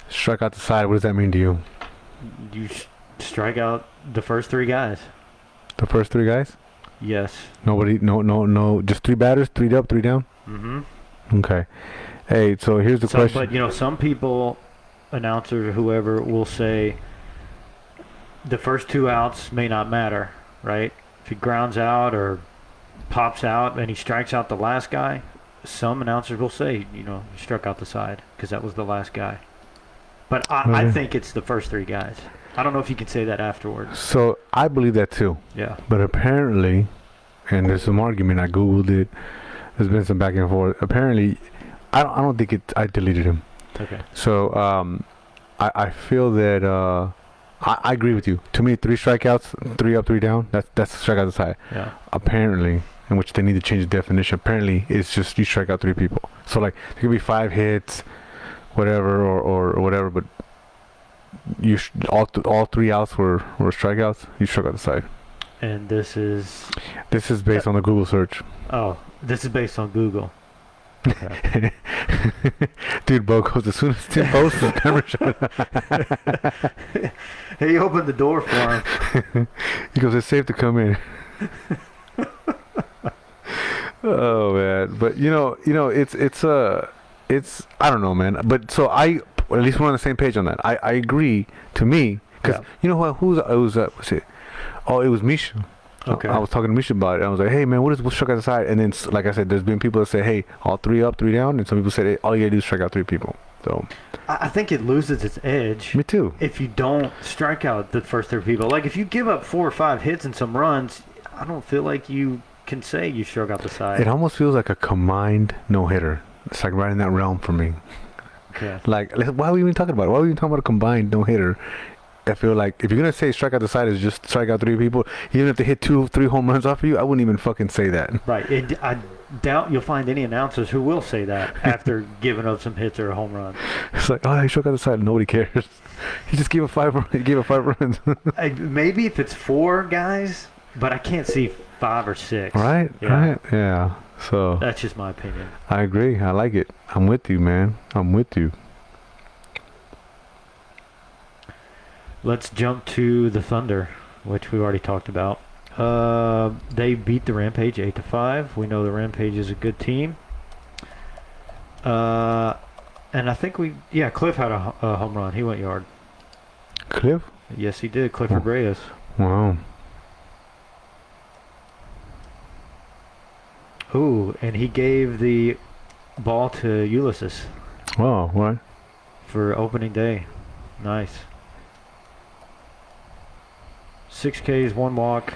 Strike out the side. What does that mean to you? You strike out the first 3 guys. The first 3 guys? Yes. Nobody... No. Just 3 batters? 3 up, 3 down? Mm-hmm. Okay. Hey, so here's the question. But, you know, some people, announcers or whoever, will say the first 2 outs may not matter, right? If he grounds out or pops out and he strikes out the last guy, some announcers will say, you know, he struck out the side because that was the last guy. But I think it's the first 3 guys. I don't know if you can say that afterwards. So I believe that too. Yeah. But apparently, and there's some argument, I Googled it, there's been some back and forth. Apparently, I don't think I deleted him. Okay. So I feel that I agree with you. To me, 3 strikeouts, 3 up, 3 down, that's a strikeout the side. Yeah. Apparently, in which they need to change the definition. Apparently, it's just you strike out 3 people. So like there could be 5 hits, whatever, or whatever, but you all 3 outs were strikeouts. You struck out the side. And this is based on the Google search. Oh, this is based on Google. Okay. Dude, Bo goes, as soon as Tim posts, the camera shut up. He opened the door for him. He goes, it's safe to come in. Oh man, but you know, it's I don't know, man. But so at least we're on the same page on that. I agree. To me, because you know what? Was it? Oh, it was Misha. Okay. I was talking to Misha about it. I was like, hey man, what's struck out the side? And then, like I said, there's been people that say, hey, all 3 up, 3 down, and some people say, hey, all you gotta do is strike out 3 people. So I think it loses its edge. Me too. If you don't strike out the first 3 people, like if you give up 4 or 5 hits and some runs, I don't feel like you can say you struck out the side. It almost feels like a combined no-hitter. It's like right in that realm for me. Okay. Like, why are we even talking about it? Why are we even talking about a combined no-hitter? I feel like if you're gonna say strike out the side is just strike out 3 people, even if they hit 2, 3 home runs off of you, I wouldn't even fucking say that. Right. I doubt you'll find any announcers who will say that after giving up some hits or a home run. It's like, oh, he struck out the side. Nobody cares. He just gave up 5. He gave up 5 runs. Maybe if it's 4 guys, but I can't see 5 or 6. Right. Yeah. Right. Yeah. So that's just my opinion. I agree. I like it. I'm with you, man. I'm with you. Let's jump to the Thunder, which we already talked about. They beat the Rampage 8-5. We know the Rampage is a good team. And I think Cliff had a home run. He went yard. Cliff? Yes, he did. Clifford Reyes. Wow. 2, and he gave the ball to Ulysses Oh, what? for opening day. Nice. 6 Ks, 1 walk,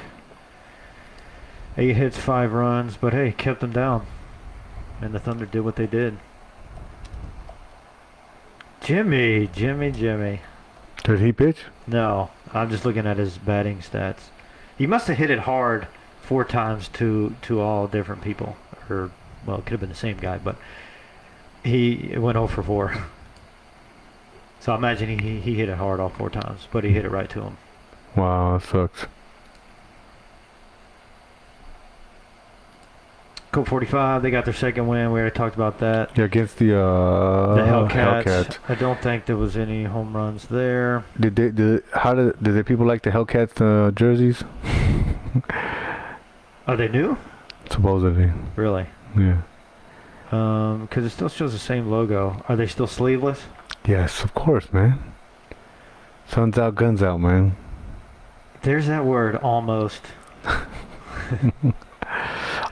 8 hits, 5 runs, but hey, kept them down. And the Thunder did what they did. Jimmy. Did he pitch? No, I'm just looking at his batting stats. He must have hit it hard 4 times to all different people. Or, well, it could have been the same guy, but he went 0 for 4. So I imagine he hit it hard all 4 times, but he hit it right to him. Wow, that sucks. Colt 45, they got their second win. We already talked about that. Yeah, against the Hellcats. I don't think there was any home runs there. Did the people like the Hellcats jerseys? Are they new? Supposedly. Really? Yeah. Because it still shows the same logo. Are they still sleeveless? Yes, of course, man. Sun's out, guns out, man. There's that word, almost.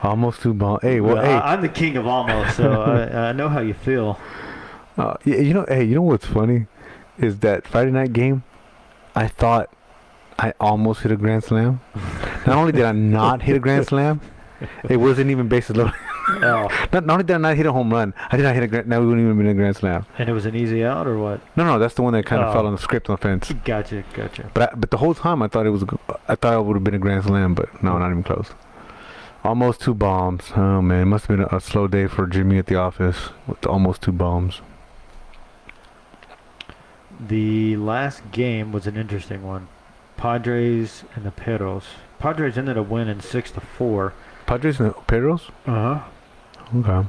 Almost 2 balls. Hey, well, hey. I'm the king of almost, so I know how you feel. Yeah, you know what's funny is that Friday night game, I thought I almost hit a grand slam. Not only did I not hit a grand slam, it wasn't even bases loaded. Oh. Not only did I not hit a home run, I did not hit a grand. Now we wouldn't even been a grand slam. And it was an easy out, or what? No, that's the one that kind of fell on the script on the fence. Gotcha. But the whole time I thought it would have been a grand slam, but no, not even close. Almost 2 bombs. Oh man, it must have been a slow day for Jimmy at the office with almost 2 bombs. The last game was an interesting one. Padres and the Perros. Padres ended up winning 6-4. Padres and the Perros? Uh-huh. Okay.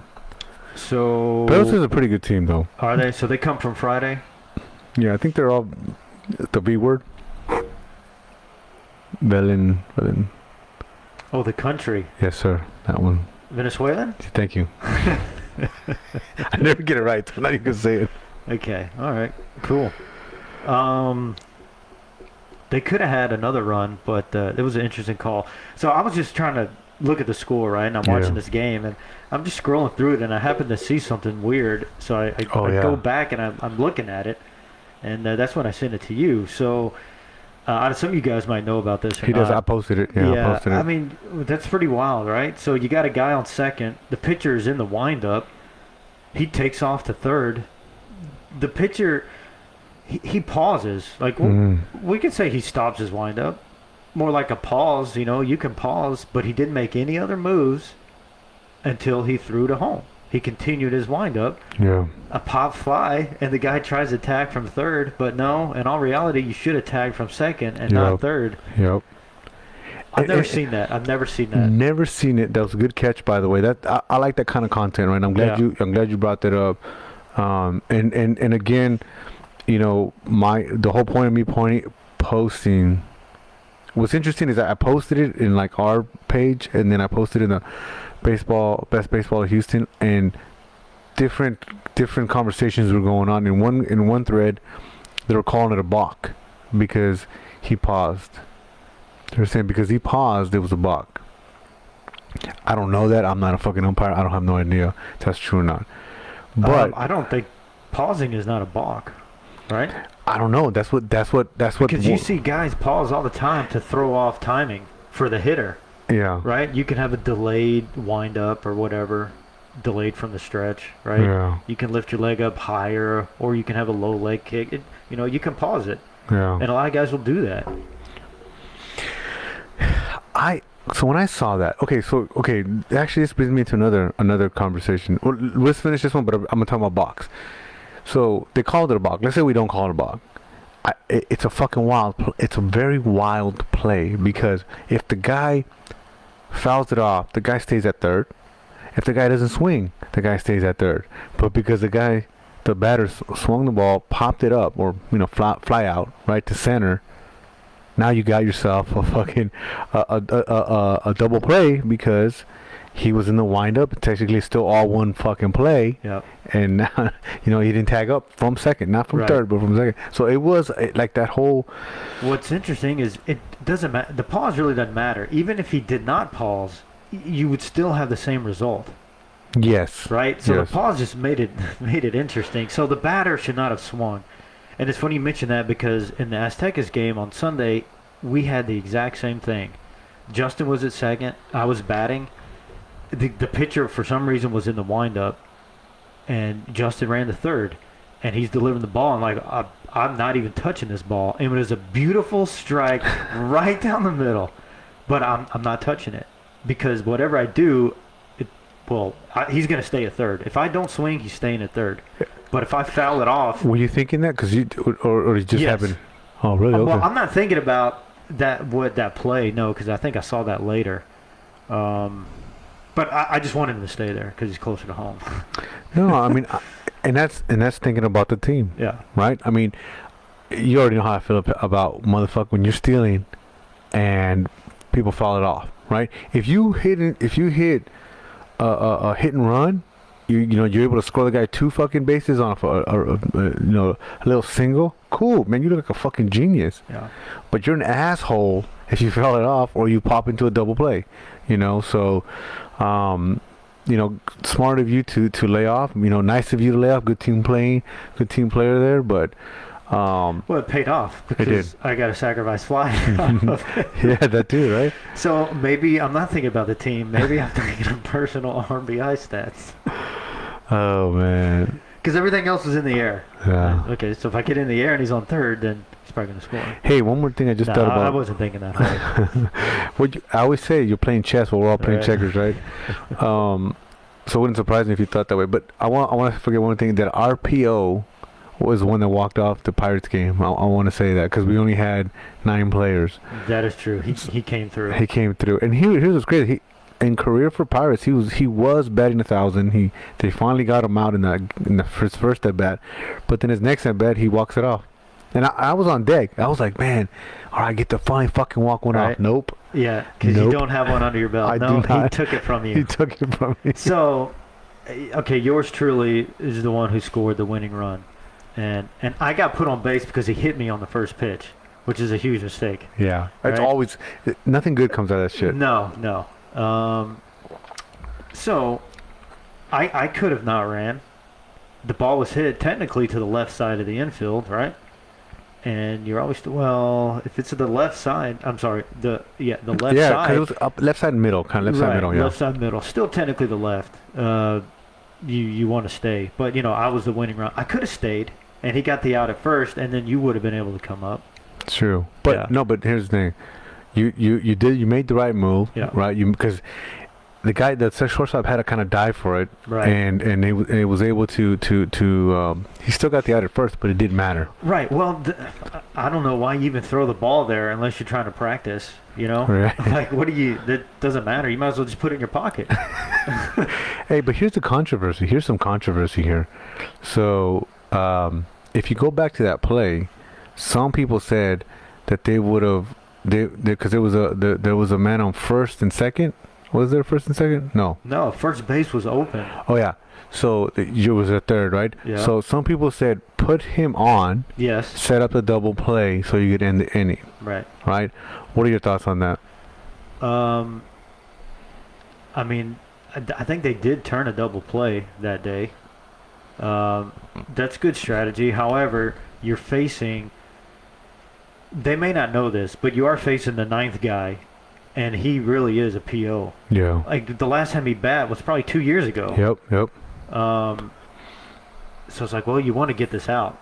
So Perros is a pretty good team, though. Are they? So they come from Friday? Yeah, I think they're all the B word. Belen. Oh, the country. Yes, sir. That one. Venezuelan? Thank you. I never get it right. I'm not even going to say it. Okay. All right. Cool. They could have had another run, but it was an interesting call. So I was just trying to look at the score, right? And I'm watching this game, and I'm just scrolling through it, and I happened to see something weird. So I go back, and I'm looking at it, and that's when I sent it to you. So some of you guys might know about this. He does. I posted it. Yeah, I posted it. I mean, that's pretty wild, right? So you got a guy on second. The pitcher is in the windup. He takes off to third. The pitcher, he pauses. Like, we could say he stops his windup. More like a pause, you can pause, but he didn't make any other moves until he threw to home. He continued his windup. Yeah. A pop fly, and the guy tries to tag from third, but no, in all reality, you should have tagged from second and not third. Yep. I've never seen that. Never seen it. That was a good catch, by the way. That I like that kind of content, right? I'm glad you brought that up. And again, the whole point of me posting. What's interesting is that I posted it in like our page, and then I posted in the best baseball of Houston, and different conversations were going on. In one thread, they were calling it a balk because he paused. They were saying because he paused, it was a balk. I don't know that. I'm not a fucking umpire. I don't have no idea if that's true or not. But I don't think pausing is not a balk, right? I don't know. That's what. Because you see guys pause all the time to throw off timing for the hitter. Yeah. Right? You can have a delayed wind up or whatever, delayed from the stretch, right? Yeah. You can lift your leg up higher, or you can have a low leg kick. You can pause it. Yeah. And a lot of guys will do that. So when I saw that, actually this brings me to another conversation. Well, let's finish this one, but I'm gonna talk about box. So they called it a balk. Let's say we don't call it a balk. It's a fucking it's a very wild play, because if the guy fouls it off, the guy stays at third. If the guy doesn't swing, the guy stays at third. But because the batter swung the ball, popped it up, or fly out right to center, now you got yourself a fucking a double play, because he was in the windup. Technically, it's still all one fucking play. Yep. And now, he didn't tag up from second, not from third, but from second. So it was like that whole. What's interesting is it doesn't matter. The pause really doesn't matter. Even if he did not pause, you would still have the same result. Yes. right? So Yes. the pause just made it interesting. So the batter should not have swung. And it's funny you mention that because in the Aztecas game on Sunday, we had the exact same thing. Justin was at second. I was batting. The pitcher, for some reason, was in the windup, and Justin ran to third, and he's delivering the ball, and like, I'm not even touching this ball. And it was a beautiful strike right down the middle, but I'm not touching it because whatever I do, he's going to stay at third. If I don't swing, he's staying at third. But if I foul it off... Were you thinking that? Because or it just yes. happened? Oh, really? Okay. Well, I'm not thinking about that play, no, because I think I saw that later. But I just wanted him to stay there because he's closer to home. No, I mean, and that's thinking about the team. Yeah. Right? I mean, you already know how I feel about motherfucker when you're stealing and people foul it off, right? If you hit a hit and run, you're able to score the guy 2 fucking bases on a little single. Cool, man, you look like a fucking genius. Yeah. But you're an asshole if you foul it off or you pop into a double play. So smart of you to lay off. Nice of you to lay off. Good team playing, good team player there. But well, it paid off because I got a sacrifice fly. Yeah, that too, right? So maybe I'm not thinking about the team. Maybe I'm thinking of personal RBI stats. Oh man. Because everything else is in the air. Yeah. Okay, so if I get in the air and he's on third, then he's probably going to score. Hey, one more thing I just thought about. I wasn't thinking that hard. I always say you're playing chess while we're all playing checkers, right? So it wouldn't surprise me if you thought that way. But I want to forget one thing, that RPO was the one that walked off the Pirates game. I want to say that because we only had 9 players. That is true. He came through. He came through. And here's what's crazy. In career for Pirates, he was batting 1,000. They finally got him out in his first at bat, but then his next at bat he walks it off, and I was on deck. I was like, man, all right, I get to finally fucking walk one off. Nope. Yeah, because you don't have one under your belt. He took it from you. He took it from me. So, okay, yours truly is the one who scored the winning run, and I got put on base because he hit me on the first pitch, which is a huge mistake. Yeah, right? It's always nothing good comes out of that shit. No. So I could have not ran. The ball was hit technically to the left side of the infield, right? And you're always if it's to the left side. I'm sorry, the left side. Yeah, because it was up left side middle, kind of left side middle. Yeah, left side middle. Still technically the left. You want to stay, but I was the winning run. I could have stayed, and he got the out at first, and then you would have been able to come up. True, but no. But here's the thing. You made the right move, right? Because the guy, the shortstop, had to kind of dive for it, right? And it was able to he still got the out at first, but it didn't matter, right? Well, I don't know why you even throw the ball there unless you're trying to practice, Right. Like, that doesn't matter. You might as well just put it in your pocket. Hey, but here's the controversy. Here's some controversy here. So, if you go back to that play, some people said that they would have. Because there was a man on first and second. Was there first and second? No, first base was open. Oh yeah, so you was at third, right? Yeah. So some people said put him on. Yes. Set up the double play so you could end the inning. Right. Right. What are your thoughts on that? I mean, I think they did turn a double play that day. That's good strategy. However, you're facing. They may not know this, but you are facing the 9th guy, and he really is a PO. Yeah. Like, the last time he bat was probably 2 years ago. Yep. So it's like, well, you want to get this out.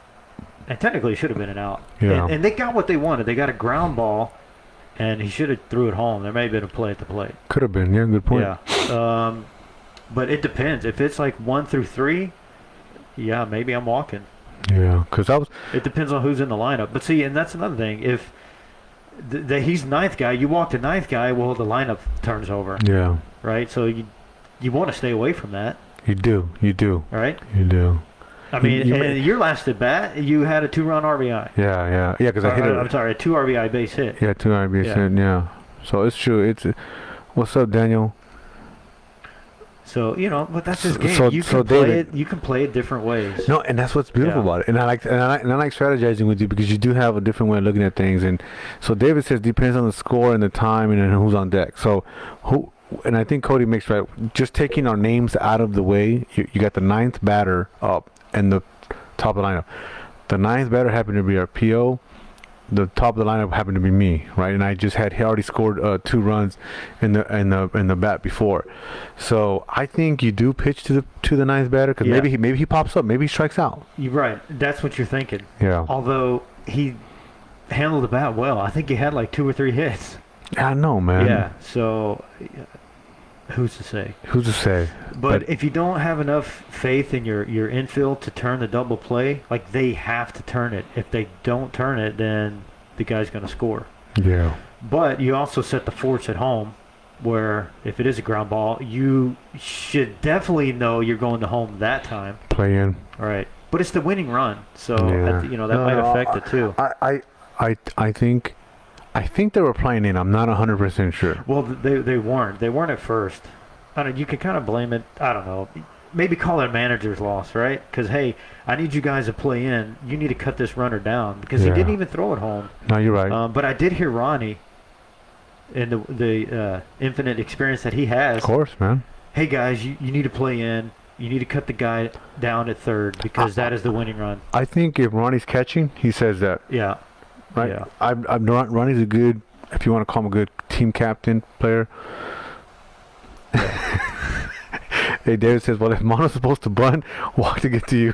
And technically, it should have been an out. Yeah. And they got what they wanted. They got a ground ball, and he should have threw it home. There may have been a play at the plate. Could have been, yeah, good point. Yeah. But it depends. If it's like 1 through 3, yeah, maybe I'm walking. Yeah, because it depends on who's in the lineup. But see, and that's another thing. If he's 9th guy, you walk to 9th guy, well, the lineup turns over. Yeah. Right? So you want to stay away from that. You do. Right? You do. I mean, and your last at bat, you had a 2-run RBI. Yeah, because I hit it. I'm sorry, a 2 RBI base hit. Yeah, 2 RBI hit, yeah. So it's true. What's up, Daniel? So, but that's his game. You can play it different ways. No, and that's what's beautiful about it. And I like strategizing with you because you do have a different way of looking at things. And so David says depends on the score and the time and then who's on deck. So and I think Cody makes right. Just taking our names out of the way, you got the ninth batter up and the top of the lineup. The ninth batter happened to be our PO. The top of the lineup happened to be me, right? And I just he already scored 2 runs in the bat before. So I think you do pitch to the ninth batter because maybe he pops up, maybe he strikes out. You're right. That's what you're thinking. Yeah. Although he handled the bat well, I think he had like 2 or 3 hits. I know, man. Yeah. So who's to say? Who's to say? But if you don't have enough faith in your infield to turn the double play, like they have to turn it. If they don't turn it, then the guy's going to score. Yeah. But you also set the force at home, where if it is a ground ball, you should definitely know you're going to home that time. Play in. All right. But it's the winning run, so that might affect it too. I think they were playing in. I'm not 100% sure. Well, they weren't. They weren't at first. I don't know. You can kind of blame it. I don't know. Maybe call it a manager's loss, right? Because, hey, I need you guys to play in. You need to cut this runner down because he didn't even throw it home. No, you're right. But I did hear Ronnie in the infinite experience that he has. Of course, man. Hey, guys, you need to play in. You need to cut the guy down at third because that is the winning run. I think if Ronnie's catching, he says that. Yeah. Right? Yeah. Ronnie's a good, if you want to call him a good team captain player. Hey, David says, well, if Mono's supposed to bunt, walk to get to you.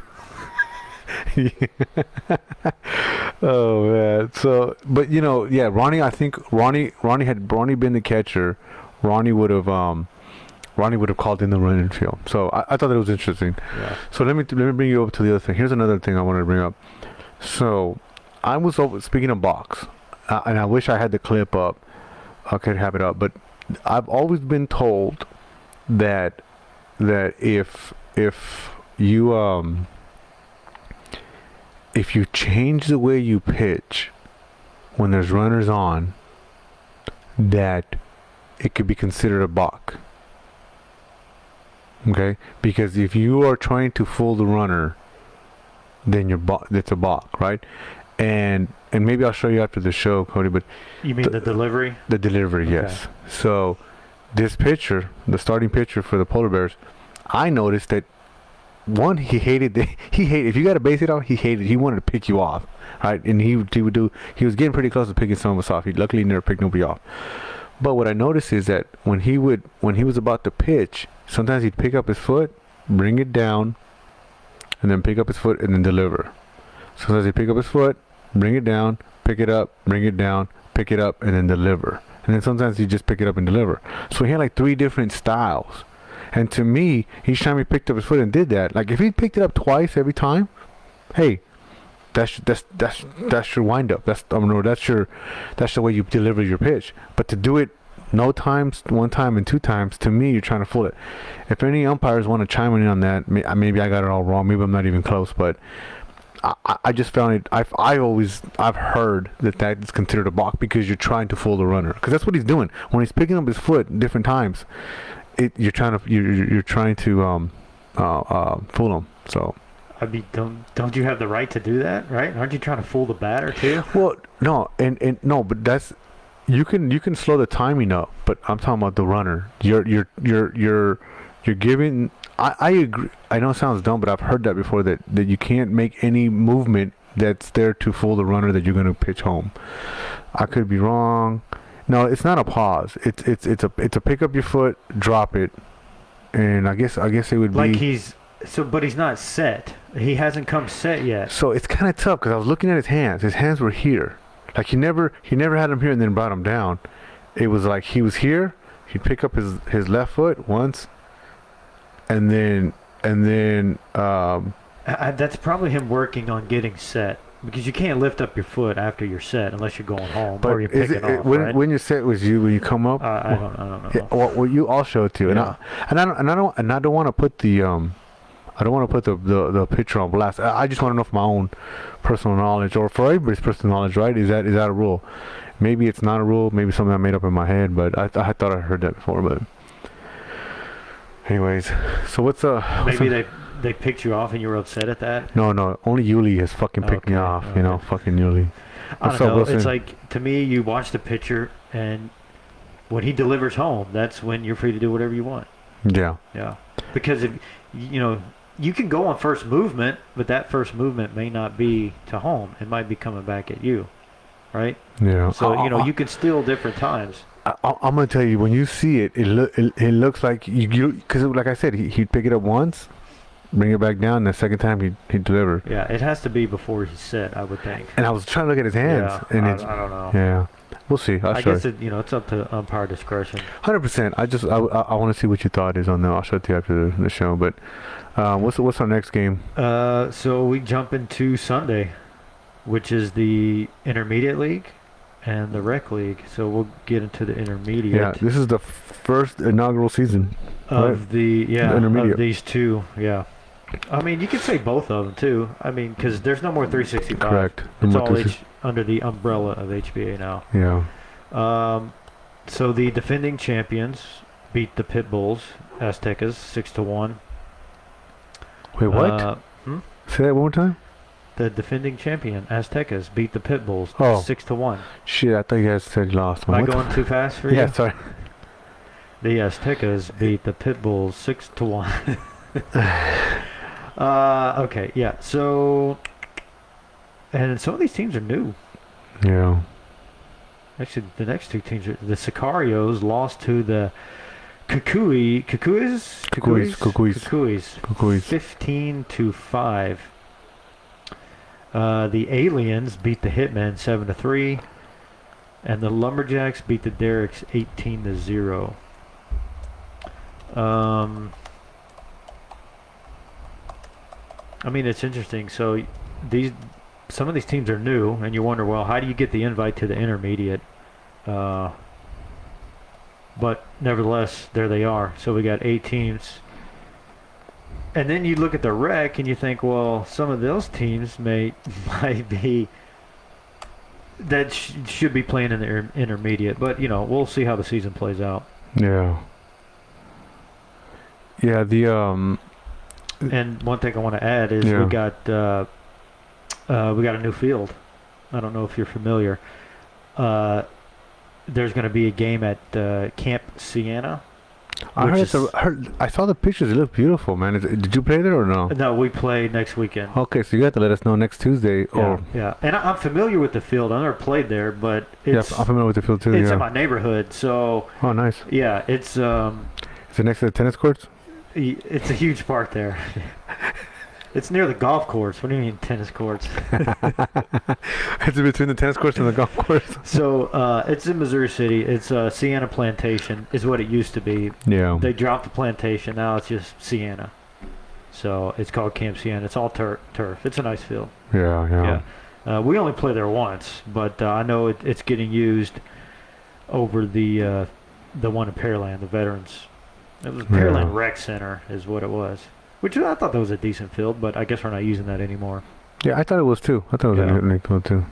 Oh, man. So, but, Ronnie, I think had Ronnie been the catcher, Ronnie would have called in the run and field. So I thought that was interesting. Yeah. So let me bring you over to the other thing. Here's another thing I wanted to bring up. So I was speaking of box, and I wish I had the clip up. I could have it up, but I've always been told that if you change the way you pitch when there's runners on, that it could be considered a balk. Okay, because if you are trying to fool the runner, then it's a balk, right? And maybe I'll show you after the show, Cody. But you mean the delivery? The delivery, okay. Yes. So this pitcher, the starting pitcher for the Polar Bears, I noticed that he hated if you got a base hit off, he wanted to pick you off, right? And he was getting pretty close to picking some of us off. Luckily he never picked nobody off. But what I noticed is that when he was about to pitch, sometimes he'd pick up his foot, bring it down, and then pick up his foot and then deliver. Sometimes he'd pick up his foot, bring it down, pick it up, bring it down, pick it up, and then deliver. And then sometimes he'd just pick it up and deliver. So he had like 3 different styles. And to me, each time he picked up his foot and did that, like if he picked it up twice every time, hey, that's your wind up. That's the way you deliver your pitch. But to do it no times, 1 time and 2 times, to me, you're trying to fool it. If any umpires want to chime in on that, maybe I got it all wrong. Maybe I'm not even close, but I just found it. I've heard that is considered a balk because you're trying to fool the runner. Because that's what he's doing when he's picking up his foot different times. You're trying to fool him. So. I mean, don't you have the right to do that, right? Aren't you trying to fool the batter too? Well, no, and no, but that's you can slow the timing up, but I'm talking about the runner. You're giving. I agree. I know it sounds dumb, but I've heard that before that you can't make any movement that's there to fool the runner that you're going to pitch home. I could be wrong. No, it's not a pause. It's a pick up your foot, drop it, and I guess it would like be but he's not set. He hasn't come set yet. So it's kind of tough because I was looking at his hands. His hands were here. Like he never had them here and then brought them down. It was like he was here. He'd pick up his left foot once, and then that's probably him working on getting set because you can't lift up your foot after you're set unless you're going home or you're picking off. When you're set was you when you come up. I don't know. Yeah, well, you all show it to you, yeah. and I don't want to put the the picture on blast. I just want to know from my own personal knowledge, or for everybody's personal knowledge, right? Is that a rule? Maybe it's not a rule. Maybe something I made up in my head, but I thought I heard that before. But anyways, so maybe they picked you off and you were upset at that? No. Only Yuli has fucking picked me off. Okay. Fucking Yuli. I don't know. It's like, to me, you watch the picture and when he delivers home, that's when you're free to do whatever you want. Yeah. Yeah, because if you can go on first movement, but that first movement may not be to home. It might be coming back at you, right? Yeah. So you can steal different times. I'm gonna tell you, when you see it, it looks like you because like I said, he'd pick it up once, bring it back down, and the second time he'd deliver. Yeah, it has to be before he's set, I would think. And I was trying to look at his hands, Yeah, and I it's don't know. yeah. We'll see. I guess it's up to umpire discretion. 100%. I want to see what your thought is on that. I'll show it to you after the show. But what's our next game? So we jump into Sunday, which is the Intermediate League and the Rec League. So we'll get into the Intermediate. Yeah, this is the first inaugural season of right? of these two. Yeah, I mean you could say both of them too. I mean because there's no more 365. Correct. It's all under the umbrella of HBA now. Yeah. So the defending champions beat the Pit Bulls Aztecas 6-1. Wait, what? Say that one more time. The defending champion Aztecas beat the Pit Bulls 6-1. Shit, I thought you guys said you lost. Am I going too fast for you? Yeah, sorry. The Aztecas beat the Pit Bulls 6-1. Okay, yeah. So, and some of these teams are new. Yeah. Actually, the next two teams are the Sicarios lost to the Cucuys 15-5. The Aliens beat the Hitmen 7-3, and the Lumberjacks beat the Derricks 18-0. I mean, it's interesting. So some of these teams are new, and you wonder, well, how do you get the invite to the intermediate? But nevertheless, there they are. So we got 8 teams. And then you look at the rec, and you think, well, some of those teams might be that should be playing in the intermediate. But we'll see how the season plays out. Yeah. Yeah. And one thing I want to add is we got a new field. I don't know if you're familiar. There's going to be a game at Camp Sienna. I saw the pictures. It looked beautiful, man. Did you play there or no? No, we play next weekend. Okay, so you have to let us know next Tuesday. Yeah. And I'm familiar with the field. I've never played there, but I'm familiar with the field too. It's in my neighborhood, so. Oh, nice. Yeah, it's. Is it next to the tennis courts? It's a huge park there. It's near the golf course. What do you mean tennis courts? It's between the tennis courts and the golf course. So it's in Missouri City. It's Sienna Plantation is what it used to be. Yeah. They dropped the plantation. Now it's just Sienna. So it's called Camp Sienna. It's all turf. It's a nice field. Yeah. We only play there once, but I know it's getting used over the one in Pearland, the Veterans. It was Pearland Rec Center is what it was. Which I thought that was a decent field, but I guess we're not using that anymore. Yeah, I thought it was too. I thought it was a neat field too.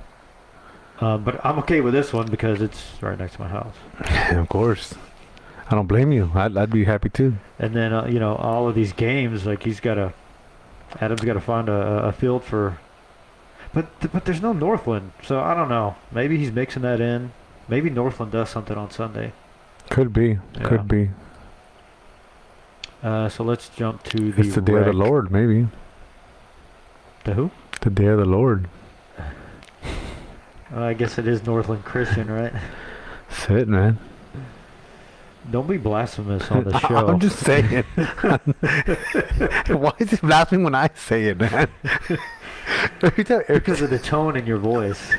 But I'm okay with this one because it's right next to my house. Of course. I don't blame you. I'd be happy too. And then, all of these games, like Adam's got to find a field for... But there's no Northland, so I don't know. Maybe he's mixing that in. Maybe Northland does something on Sunday. Could be. Yeah. Could be. So let's jump to the It's the Day of the Lord, maybe. The who? The Day of the Lord. I guess it is Northland Christian, right? That's it, man. Don't be blasphemous on the show. I'm just saying. Why is he laughing when I say it, man? Because of the tone in your voice.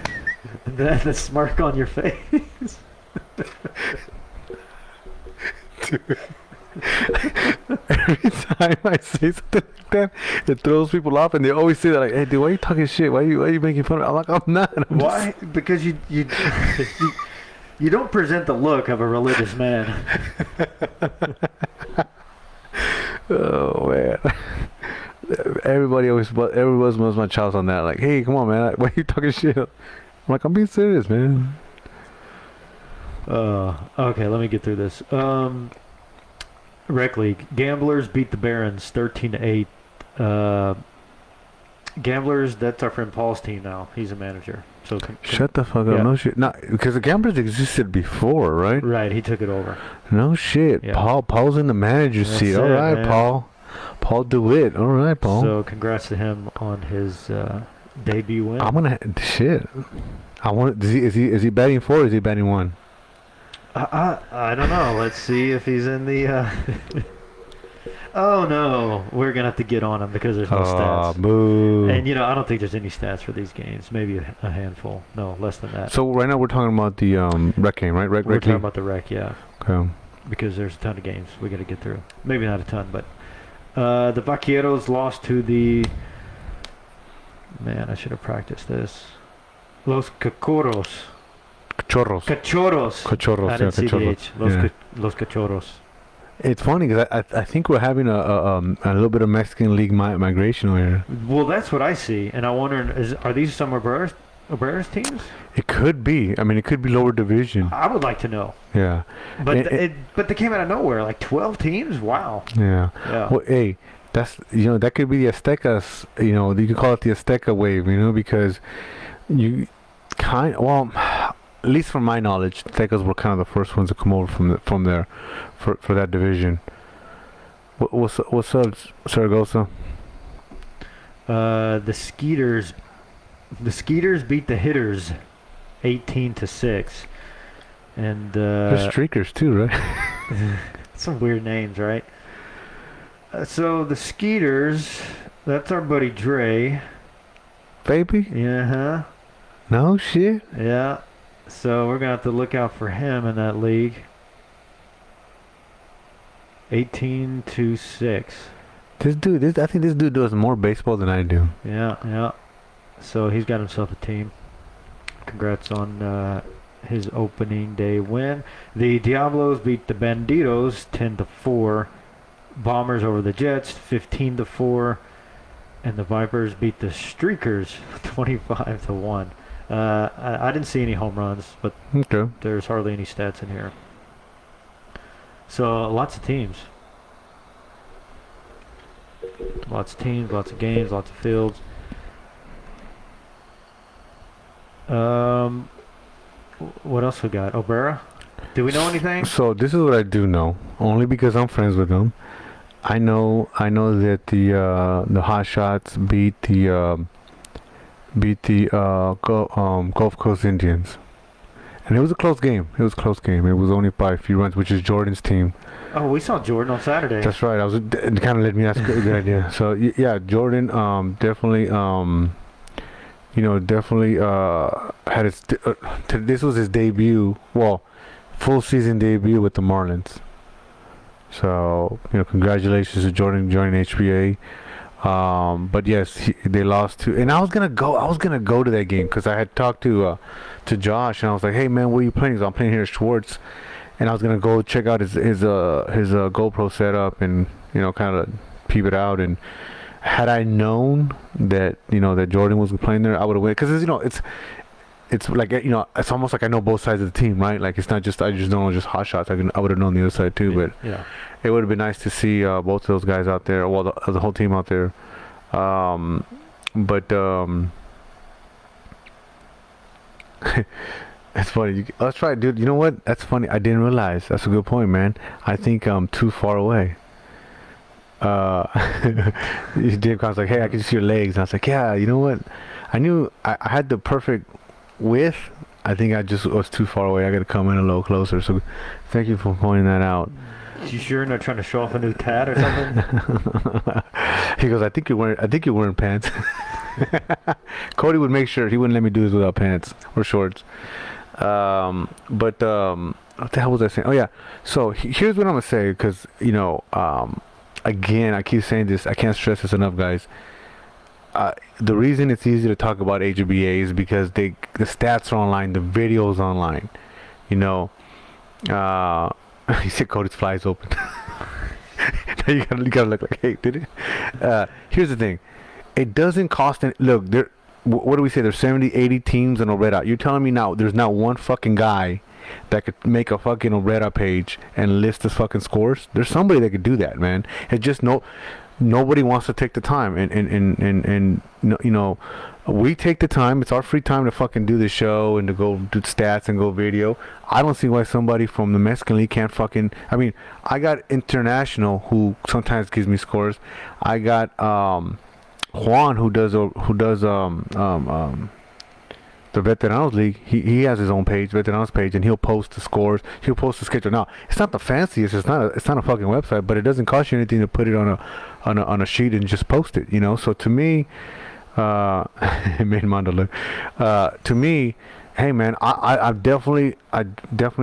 The smirk on your face. Dude. Every time I say something like that, it throws people off, and they always say that, like, "Hey, dude, why are you talking shit? Why are you making fun of?" I'm like, "I'm not." Why? Because you don't present the look of a religious man. Oh man, everybody was my chows on that. Like, "Hey, come on, man, why are you talking shit?" I'm like, "I'm being serious, man." Okay, let me get through this. Rec League. Gamblers beat the Barons 13-8. Gamblers, that's our friend Paul's team now. He's a manager. So Shut the fuck up. Yeah. No shit. No, because the Gamblers existed before, right? Right, he took it over. No shit. Yeah. Paul's in the manager That's seat. All it, right, man. Paul DeWitt. All right, Paul. So congrats to him on his debut win. I'm gonna shit. I want. Is he batting 4 or is he batting 1? I don't know. Let's see if he's in the. Oh no, we're gonna have to get on him because there's no stats. Boo. And I don't think there's any stats for these games. Maybe a handful. No, less than that. So right now we're talking about the rec game, right? We're Rec talking league? about the rec, yeah, Okay. because there's a ton of games we got to get through. Maybe not a ton, but the Vaqueros lost to the. Man, I should have practiced this. Los Cachorros. Cachorros. Cachorros. I didn't see the H. Los Cachorros. It's funny because I think we're having a little bit of Mexican league migration over here. Well, that's what I see, and I wonder: are these some Obreras teams? It could be. I mean, it could be lower division. I would like to know. Yeah. But but they came out of nowhere, like 12 teams. Wow. Yeah. Yeah. Well, hey, that's that could be the Aztecas. You could call it the Azteca wave. Because you at least from my knowledge, Aztecas were kind of the first ones to come over from there for that division. What's up, Saragossa? The Skeeters beat the Hitters 18-6, and They're streakers too, right? some weird names, right? So the Skeeters, that's our buddy Dre. Baby? Yeah, No shit. yeah. So we're gonna have to look out for him in that league. 18-6. I think this dude does more baseball than I do. Yeah. So he's got himself a team. Congrats on his opening day win. The Diablos beat the Banditos 10-4. Bombers over the Jets 15-4, and the Vipers beat the Streakers 25-1. I didn't see any home runs, but Okay. there's hardly any stats in here. So lots of teams. Lots of teams, lots of games, lots of fields. What else we got? Obrera? Do we know anything? So this is what I do know, only because I'm friends with them. I know that the Hot Shots beat the Gulf Coast Indians, and it was a close game. It was only by a few runs, which is Jordan's team. Oh, we saw Jordan on Saturday. That's right. It kind of led me. That's a good idea. So yeah, Jordan definitely definitely had his. This was his debut. Well, full season debut with the Marlins. So congratulations to Jordan joining HBA. But yes, they lost to, and I was gonna go to that game because I had talked to Josh, and I was like, hey man, where are you playing? So I'm playing here at Schwartz, and I was gonna go check out his GoPro setup and kind of peep it out. And had I known that that Jordan was playing there, I would have went, because it's like it's almost like I know both sides of the team, right? Like it's not just I just don't know just Hot Shots. I would have known the other side too, but yeah. It would have been nice to see both of those guys out there. Well, the whole team out there. But that's funny. Let's try, dude. You know what? That's funny. I didn't realize. That's a good point, man. I think I'm too far away. Dave Con's like, hey, I can see your legs. And I was like, yeah. You know what? I knew I had the perfect width. I think I just was too far away. I got to come in a little closer. So, thank you for pointing that out. You sure you're not trying to show off a new tat or something? He goes, I think you're wearing pants. Cody would make sure he wouldn't let me do this without pants or shorts. But what the hell was I saying? Oh yeah. So here's what I'm gonna say, because again, I keep saying this. I can't stress this enough, guys. The reason it's easy to talk about HBA is because the stats are online, the videos online. He said Cody's flies open. you gotta look like, hey, did it? Here's the thing. It doesn't cost look, what do we say? There's 70, 80 teams in Obrera. You're telling me now there's not one fucking guy that could make a fucking Obrera page and list his fucking scores? There's somebody that could do that, man. It's just nobody wants to take the time, and you know, we take the time. It's our free time to fucking do the show and to go do stats and go video. I don't see why somebody from the Mexican League can't fucking. I mean, I got International who sometimes gives me scores. I got Juan who does the Veteranos League. He has his own page, Veteranos page, and he'll post the scores. He'll post the schedule. Now, it's not the fanciest. It's not a fucking website, but it doesn't cost you anything to put it on a sheet and just post it. You know. So to me, it made Mondo look. To me, hey man, I definitely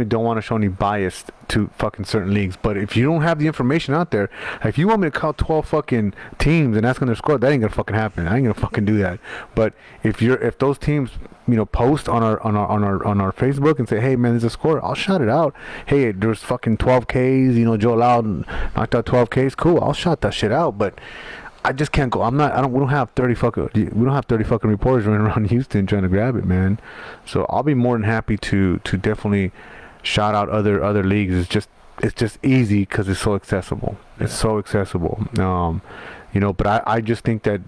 don't want to show any bias to fucking certain leagues. But if you don't have the information out there, if you want me to call 12 fucking teams and ask them their score, that ain't gonna fucking happen. I ain't gonna fucking do that. But if those teams, you know, post on our Facebook and say, hey man, there's a score, I'll shout it out. Hey, there's fucking 12 Ks. You know, Joe Loud knocked out 12 Ks. Cool, I'll shout that shit out. But I just can't go. We don't have 30 fucking reporters running around Houston trying to grab it, man. So I'll be more than happy to definitely shout out other leagues. It's just easy because it's so accessible. Yeah. It's so accessible. You know, but I just think that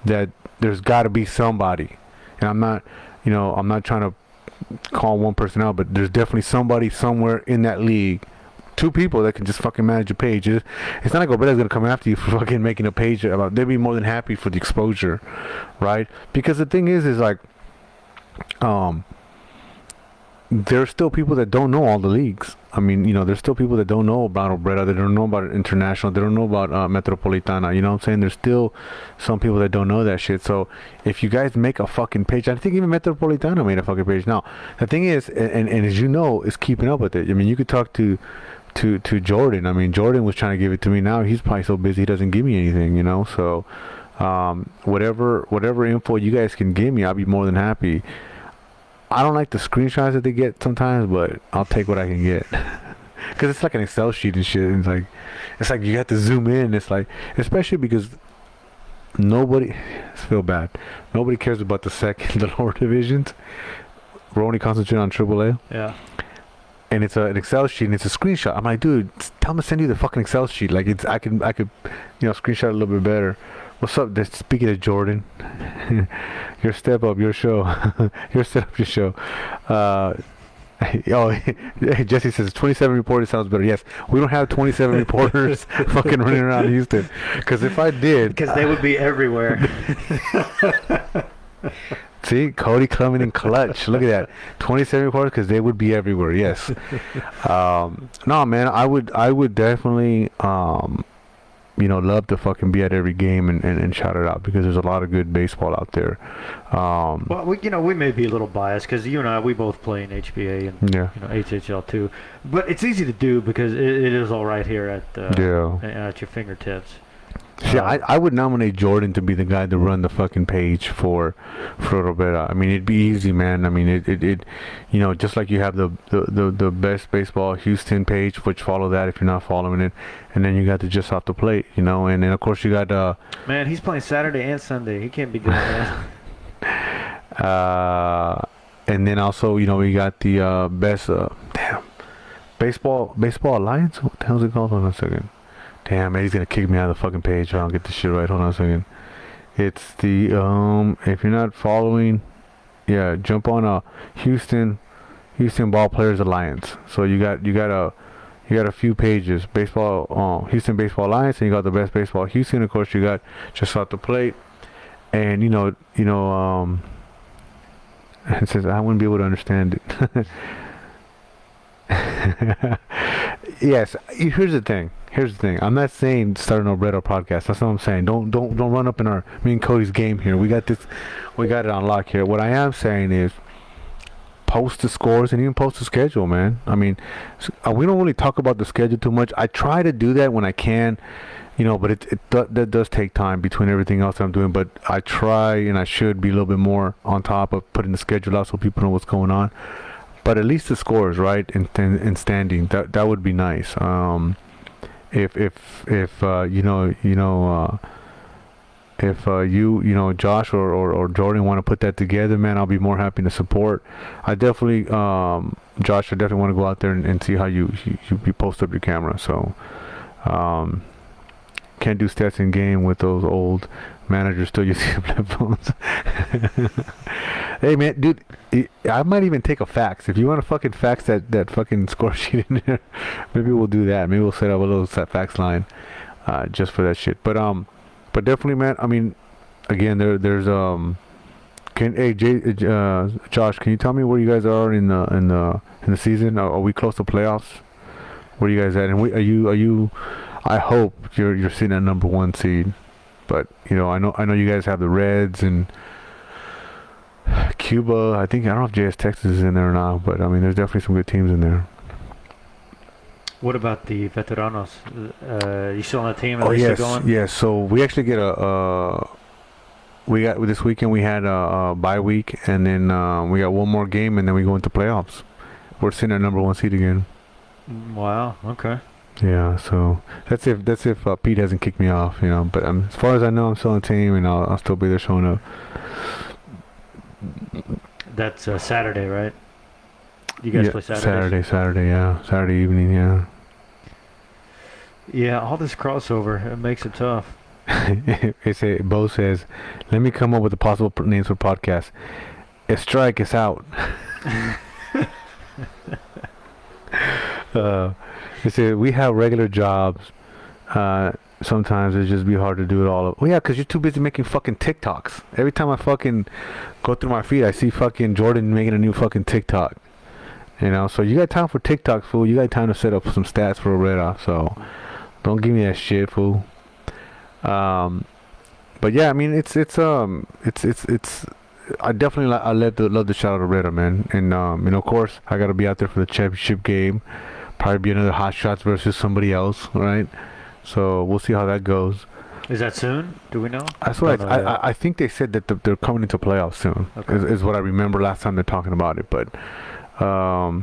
there's got to be somebody, and I'm not trying to call one person out, but there's definitely somebody somewhere in that league. Two people that can just fucking manage a page. It's not like Obeda's gonna come after you for fucking making a page about. They'd be more than happy for the exposure, right? Because the thing is like, there's still people that don't know all the leagues. I mean, you know, there's still people that don't know about Obrera, they don't know about International, they don't know about Metropolitana. You know what I'm saying? There's still some people that don't know that shit. So if you guys make a fucking page, I think even Metropolitana made a fucking page. Now the thing is, and as you know, is keeping up with it. I mean, you could talk to Jordan. I mean, Jordan was trying to give it to me. Now he's probably so busy he doesn't give me anything, you know. So whatever info you guys can give me, I'll be more than happy. I don't like the screenshots that they get sometimes, but I'll take what I can get. Because it's like an Excel sheet and shit. And it's like you have to zoom in. It's like, especially because I feel bad. Nobody cares about the lower divisions. We're only concentrating on AAA. Yeah. And it's an Excel sheet and it's a screenshot. I'm like, dude, tell me to send you the fucking Excel sheet. Like I could, you know, screenshot it a little bit better. What's up? Speaking of Jordan, your step up, your show, your step up, your show. Jesse says 27 reporters sounds better. Yes, we don't have 27 reporters fucking running around Houston. Because if I did, because they would be everywhere. See, Cody coming in clutch. Look at that, 27 reporters, because they would be everywhere. Yes. No, man, I would definitely, you know, love to fucking be at every game and shout it out, because there's a lot of good baseball out there. Well, we may be a little biased because you and I, we both play in HBA and HHL too, but it's easy to do because it is all right here at your fingertips. See, I would nominate Jordan to be the guy to run the fucking page for Roberta. I mean, it'd be easy, man. I mean, it you know, just like you have the best baseball Houston page, which follow that if you're not following it, and then you got the just off the plate, you know, and then of course you got man, he's playing Saturday and Sunday. He can't be doing that. And then also, you know, we got the best baseball alliance. What the hell's it called? Hold on a second. Damn, man, he's gonna kick me out of the fucking page. I don't get this shit right. Hold on a second. It's the if you're not following, jump on Houston Ball Players Alliance. So you got a few pages. Baseball Houston Baseball Alliance, and you got the best baseball Houston. Of course, you got just off the plate, and you know it says I wouldn't be able to understand it. Yes, here's the thing. I'm not saying start an Obredo podcast. That's what I'm saying. Don't run up in me and Cody's game here. We got it on lock here. What I am saying is post the scores and even post the schedule, man. I mean, we don't really talk about the schedule too much. I try to do that when I can, you know, but that does take time between everything else I'm doing. But I try, and I should be a little bit more on top of putting the schedule out so people know what's going on. But at least the scores, right, and standing, that would be nice. If Josh or Jordan want to put that together, man, I'll be more happy to support. I definitely, Josh, I definitely want to go out there and see how you post up your camera. So, can't do stats in game with those old managers still using flip phones. Hey man, dude, I might even take a fax. If you want to fucking fax that fucking score sheet in there, maybe we'll do that. Maybe we'll set up a little fax line, just for that shit. But definitely, man. I mean, again, there's Josh, can you tell me where you guys are in the season? Are we close to playoffs? Where are you guys at? And are you? I hope you're sitting at number 1 seed. But I know you guys have the Reds and Cuba. I don't know if JS Texas is in there or not, but I mean, there's definitely some good teams in there. What about the veteranos? You still on the team? Yes, going? yes. So we actually get we got this weekend. We had a bye week, and then we got one more game, and then we go into playoffs. We're sitting at number 1 seed again. Wow. Okay. Yeah. So that's if Pete hasn't kicked me off, But as far as I know, I'm still on the team, and I'll still be there showing up. That's Saturday, right? You guys play Saturday? Saturday, yeah. Saturday evening, yeah. Yeah, all this crossover, it makes it tough. Bo says, let me come up with the possible names for podcasts. A strike is out. He said, we have regular jobs. Sometimes it just be hard to do it all. Oh yeah, because you're too busy making fucking TikToks. Every time I fucking go through my feed, I see fucking Jordan making a new fucking TikTok. So you got time for TikToks, fool. You got time to set up some stats for a red off. So don't give me that shit, fool. But yeah, I mean, it's I definitely love the shout out of Reda, man. And of course, I gotta be out there for the championship game. Probably be another Hot Shots versus somebody else, right? So we'll see how that goes. Is that soon? Do we know? That's what I think they said that they're coming into playoffs soon. Okay. Is what I remember last time they're talking about it. But for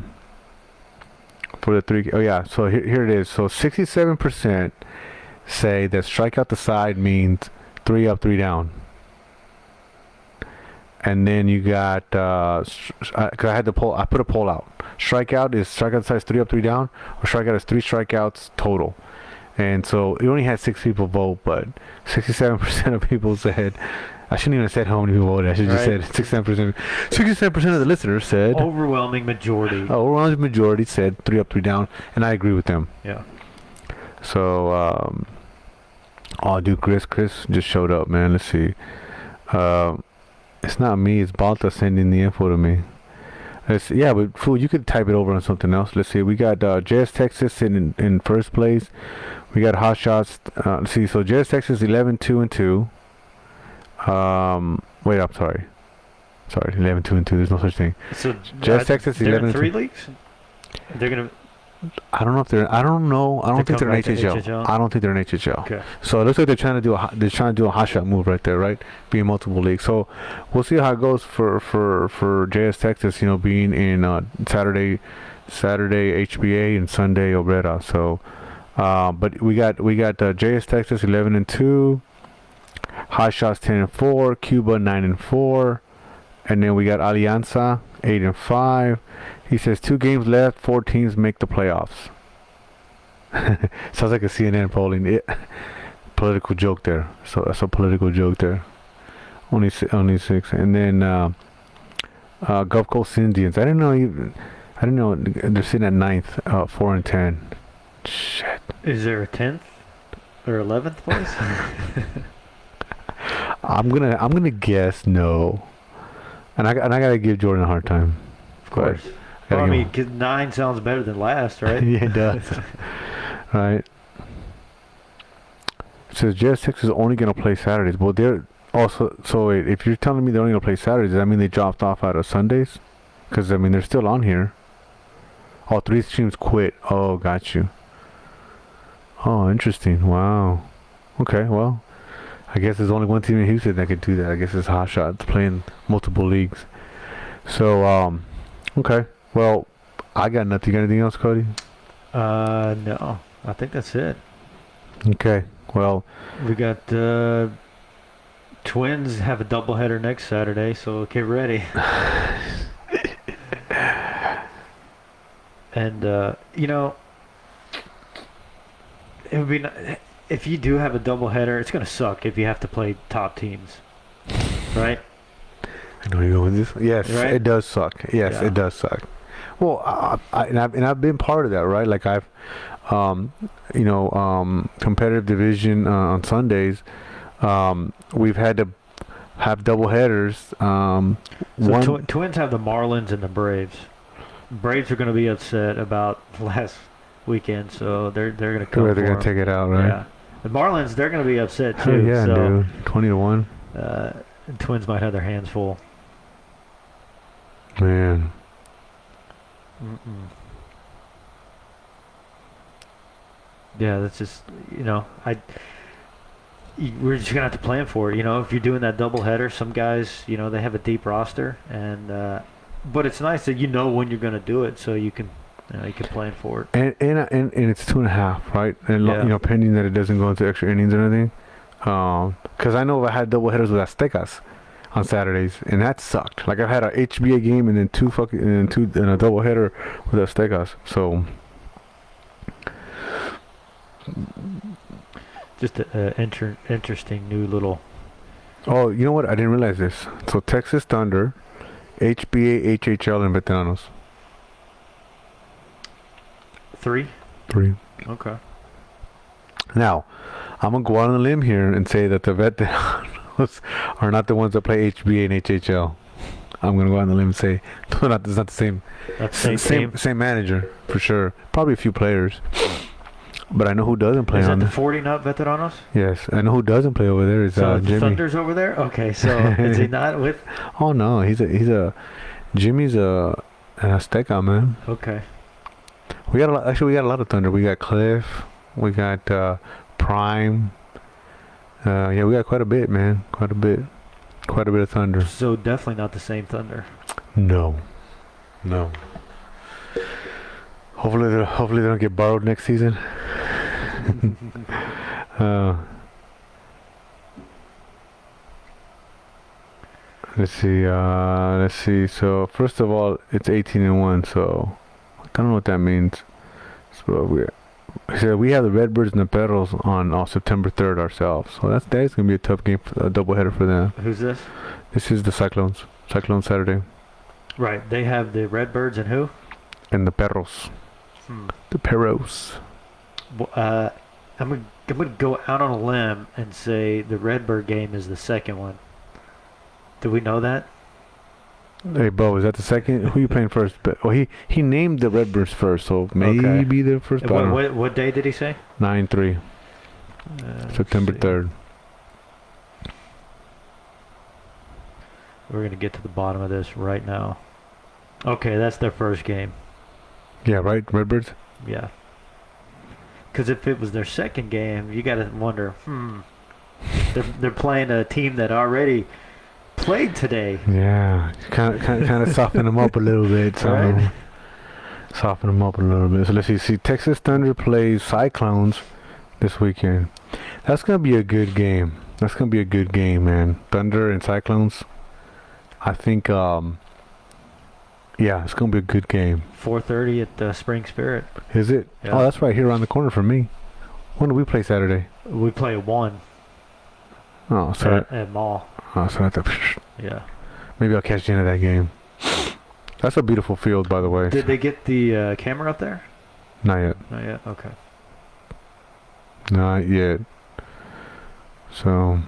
the 3, oh yeah, so here it is. So 67% say that strike out the side means 3 up, 3 down. And then you got, cause I had the poll, I put a poll out. Strikeout the side is 3 up, 3 down, or strikeout is 3 strikeouts total. And so it only had 6 people vote, but 67% of people said, I shouldn't even have said how many people voted. I should have just said 67%. 67% of the listeners said, overwhelming majority said 3 up, 3 down, and I agree with them. Yeah. So, oh, dude, Chris just showed up, man. Let's see. It's not me. It's Balta sending the info to me. Yeah, but fool, you could type it over on something else. Let's see. We got JS Texas sitting in first place. We got Hot Shots. Let's see. So JS Texas 11-2-2. Wait, I'm sorry. 11-2-2. There's no such thing. So JS Texas 11-3 leagues. They're gonna. I don't know if they're. I don't know. I don't think they're in HHL. HHL. I don't think they're in HHL. Okay. So it looks like they're trying to do a hot shot move right there, right? Being multiple leagues. So we'll see how it goes for JS Texas. Being in Saturday HBA and Sunday Obrera. So, but we got JS Texas 11-2, Hot Shots 10-4, Cuba 9-4, and then we got Alianza 8-5. He says 2 games left, 4 teams make the playoffs. Sounds like a CNN polling. Political joke there. So that's a political joke there. Only 6, and then Gulf Coast Indians. I didn't know they're sitting at 9th, 4-10. Shit. Is there a 10th or 11th place? I'm gonna guess no, and I gotta give Jordan a hard time. Of course. Well, I mean, 'cause 9 sounds better than last, right? Yeah, it does. Right. It says JS Texas is only going to play Saturdays. Well, they're also... So, wait, if you're telling me they're only going to play Saturdays, does that mean they dropped off out of Sundays? Because, I mean, they're still on here. Oh, 3 teams quit. Oh, got you. Oh, interesting. Wow. Okay, well, I guess there's only one team in Houston that could do that. I guess it's Hot Shots playing multiple leagues. So, okay. Well, I got nothing. You got anything else, Cody? No. I think that's it. Okay. Well, we got Twins have a doubleheader next Saturday, so get ready. And it would be if you do have a doubleheader, it's going to suck if you have to play top teams, right? I know you're going with this. Yes, Right? it does suck. Yes, Yeah. it does suck. Well, I've been part of that, right? Like I've, competitive division on Sundays. We've had to have double headers. So Twins have the Marlins and the Braves. Braves are going to be upset about last weekend, so they're going to come. They're going to take it out, right? Yeah. The Marlins, they're going to be upset Oh too. yeah, so, dude. 20-1. Twins might have their hands full. Man. Yeah, that's just we're just gonna have to plan for it. If you're doing that double header, some guys, they have a deep roster, and but it's nice that when you're gonna do it, so you can plan for it. And it's 2.5, right? And Yeah. pending that it doesn't go into extra innings or anything. Because I know I had double headers with Aztecas on Saturdays, and that sucked. Like I've had a HBA game and then and a double header with Aztecas. So Just an interesting new little. oh, you know what? I didn't realize this. So Texas Thunder, HBA, HHL, and Veteranos. 3. 3. Okay. Now, I'm gonna go out on a limb here and say that the Veteranos are not the ones that play HBA and HHL. I'm gonna go out on a limb and say it's not the same. That's the Same manager for sure. Probably a few players, but I know who doesn't play Is that on the there. 40 nut Veteranos? Yes, I know who doesn't play over there is So the Jimmy. Thunder's over there. Okay, so is he not with? Oh no, he's a Jimmy's an Azteca, man. Okay. We got a lot of Thunder. We got Cliff. We got Prime. Yeah, we got quite a bit, man. Quite a bit of Thunder. So definitely not the same Thunder. No. Hopefully they don't get borrowed next season. Let's see. So first of all, it's 18-1. So I don't know what that means. So we have the Redbirds and the Perros on September 3rd ourselves. So that's gonna be a tough game, a doubleheader for them. Who's this? This is the Cyclones. Cyclone Saturday. Right. They have the Redbirds and who? And the Perros. The Perros. I'm gonna go out on a limb and say the Redbird game is the second one. Do we know that? Hey, Bo, is that the second? Who you playing first? Well, he named the Redbirds first, so maybe the first. What day did he say? 9-3, September 3rd. We're gonna get to the bottom of this right now. Okay, that's their first game. Yeah, right, Redbirds. Yeah. Because if it was their second game, you gotta wonder. They're playing a team that already played today. Yeah, kind of soften them up a little bit. So Right. Soften them up a little bit. So let's see. Texas Thunder plays Cyclones this weekend. That's gonna be a good game. Man. Thunder and Cyclones. I think. Yeah, it's gonna be a good game. 4:30 at the Spring Spirit. Is it? Yeah. Oh, that's right here around the corner from me. When do we play Saturday? We play at 1 Oh, so at Mall. Yeah. maybe I'll catch the end of that game. That's a beautiful field, by the way. Did they get the camera up there? Not yet. Not yet. Okay. Not yet. So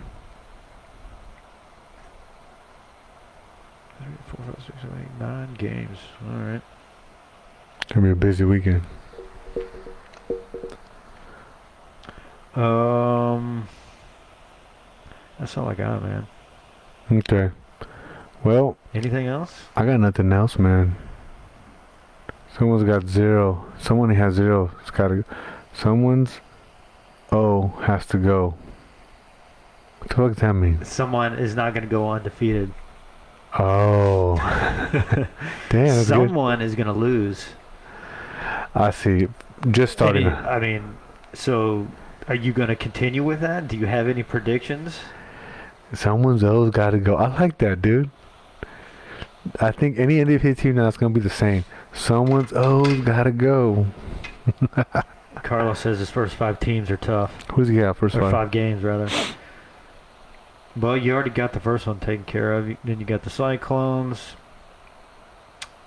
3, 4, 5, 6, 7, 8, 9 games. All right. gonna be a busy weekend. That's all I got, man. Okay. Well, Anything else? I got nothing else, man. Someone's got 0. Someone has 0. It's gotta. Someone's O has to go. What the fuck does that mean? Someone is not going to go undefeated. Oh. Damn, that's good. Someone is going to lose. I see. Just starting. So are you going to continue with that? Do you have any predictions? Someone's O's got to go. I like that, dude. I think any NBA team now is going to be the same. Someone's O's got to go. Carlos says his first 5 teams are tough. Who's he got first Or five? 5 games, rather. Well, you already got the first one taken care of. Then you got the Cyclones.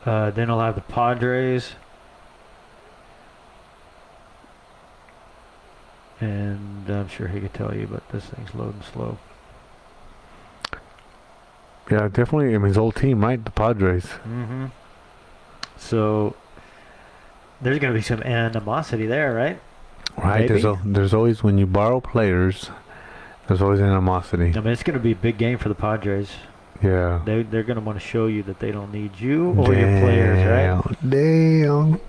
Then I'll have the Padres. And I'm sure he could tell you, but this thing's loading slow. Yeah, definitely. I mean, his old team, right? The Padres. Mm-hmm. So there's going to be some animosity there, right? Right. Maybe. There's always, when you borrow players, there's always animosity. I mean, it's going to be a big game for the Padres. Yeah. They're going to want to show you that they don't need you or your players, right? Damn.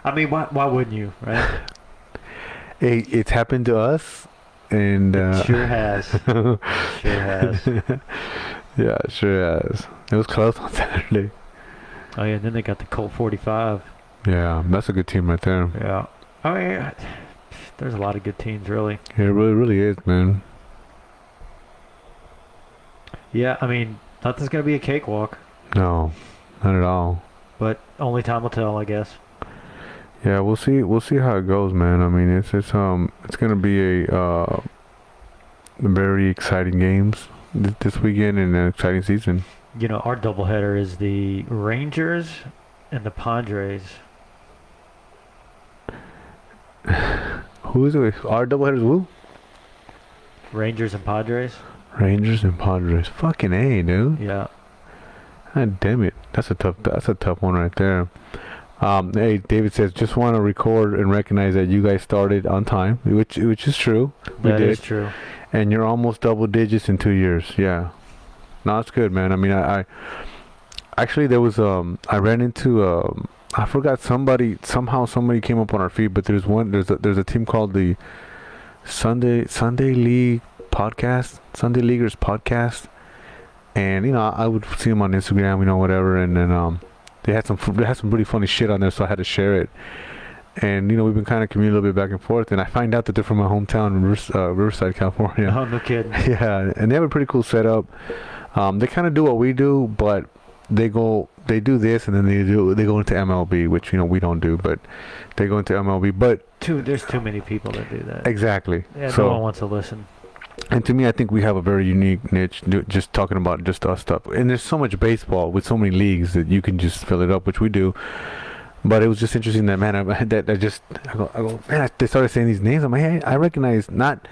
I mean, why wouldn't you, right? Hey, it's happened to us, and It sure has. Sure has. Yeah, it sure has. It was close on Saturday. Oh yeah, and then they got the Colt 45. Yeah, that's a good team right there. Yeah. I mean, there's a lot of good teams, really. Yeah, it really, really is, man. Yeah, I mean, nothing's gonna be a cakewalk, No, not at all. but only time will tell, I guess. Yeah, we'll see. We'll see how it goes, man. I mean, it's gonna be a very exciting games this weekend and an exciting season. You know, our doubleheader is the Rangers and the Padres. Who is it? Our doubleheaders, who? Rangers and Padres. Rangers and Padres. Fucking A, dude. Yeah. God damn it. That's a tough one right there. Hey, David says, just want to record and recognize that you guys started on time, which is true. That is true. And you're almost double digits in 2 years. Yeah. No, that's good, man. I mean, I actually, there was I ran into I forgot, somebody came up on our feed, but there's a team called the Sunday League podcast, Sunday Leaguers podcast, and I would see them on Instagram, whatever, and then they had some pretty funny shit on there, so I had to share it. And we've been kind of communicating a little bit back and forth, and I find out that they're from my hometown, Riverside, California. Oh, no kidding. Yeah, and they have a pretty cool setup. They kind of do what we do, but they do this, and then they go into MLB, which we don't do, but they go into MLB. But There's too many people that do that. exactly. Yeah, So, no one wants to listen. and to me, I think we have a very unique niche, just talking about just us stuff. And there's so much baseball with so many leagues that you can just fill it up, which we do. But it was just interesting that, man, I go, man, they started saying these names. I'm like, hey, I recognize not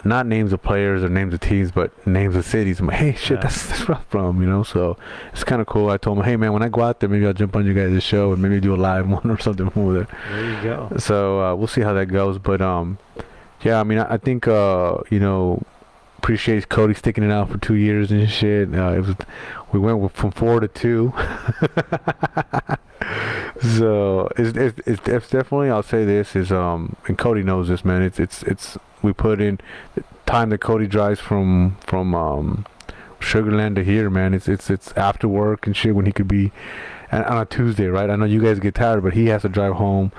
names of players or names of teams, but names of cities. I'm like, hey, shit, Yeah. that's where I'm from, so it's kind of cool. I told him, hey, man, when I go out there, maybe I'll jump on you guys' show and maybe do a live one or something over there. There you go. So we'll see how that goes. But yeah, I mean, I think appreciate Cody sticking it out for 2 years and shit. We went from 4 to 2. So it's definitely, I'll say this is and Cody knows this, man. It's we put in the time that Cody drives from Sugarland to here, man. It's after work and shit when he could be. And on a Tuesday, right? I know you guys get tired, but he has to drive home.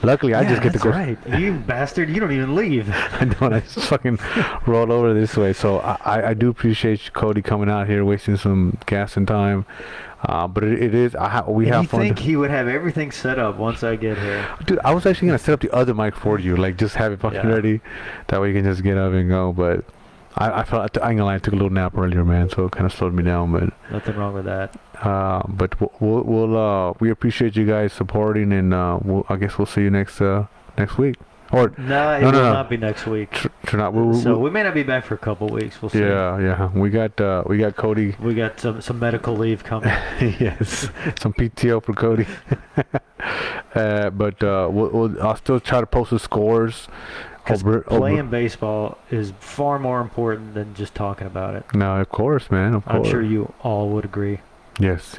Luckily, I just get to go. Right. You bastard, you don't even leave. I know, and I just fucking roll over this way. So I do appreciate Cody coming out here, wasting some gas and time. But it is, we have fun. You think he would have everything set up once I get here? Dude, I was actually going to set up the other mic for you. Like, just have it fucking ready. That way you can just get up and go. But I felt, I ain't gonna lie, I took a little nap earlier, man. So it kind of slowed me down. But nothing wrong with that. but we appreciate you guys supporting, and I guess we'll see you next week. Or No, it will not be next week. So we may not be back for a couple weeks. We'll see. Yeah. We got Cody. We got some medical leave coming. Yes, some PTO for Cody. But I'll still try to post the scores. Playing baseball is far more important than just talking about it. No, of course, man. Of course. I'm sure you all would agree. Yes.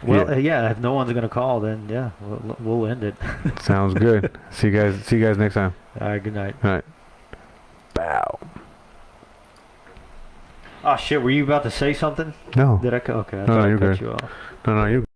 Well, yeah. If no one's gonna call, then yeah, we'll end it. Sounds good. See you guys next time. All right. Good night. All right. Bow. Oh shit! Were you about to say something? No. Did I? Okay. I No, thought I you're cut good. you off. No, you're good.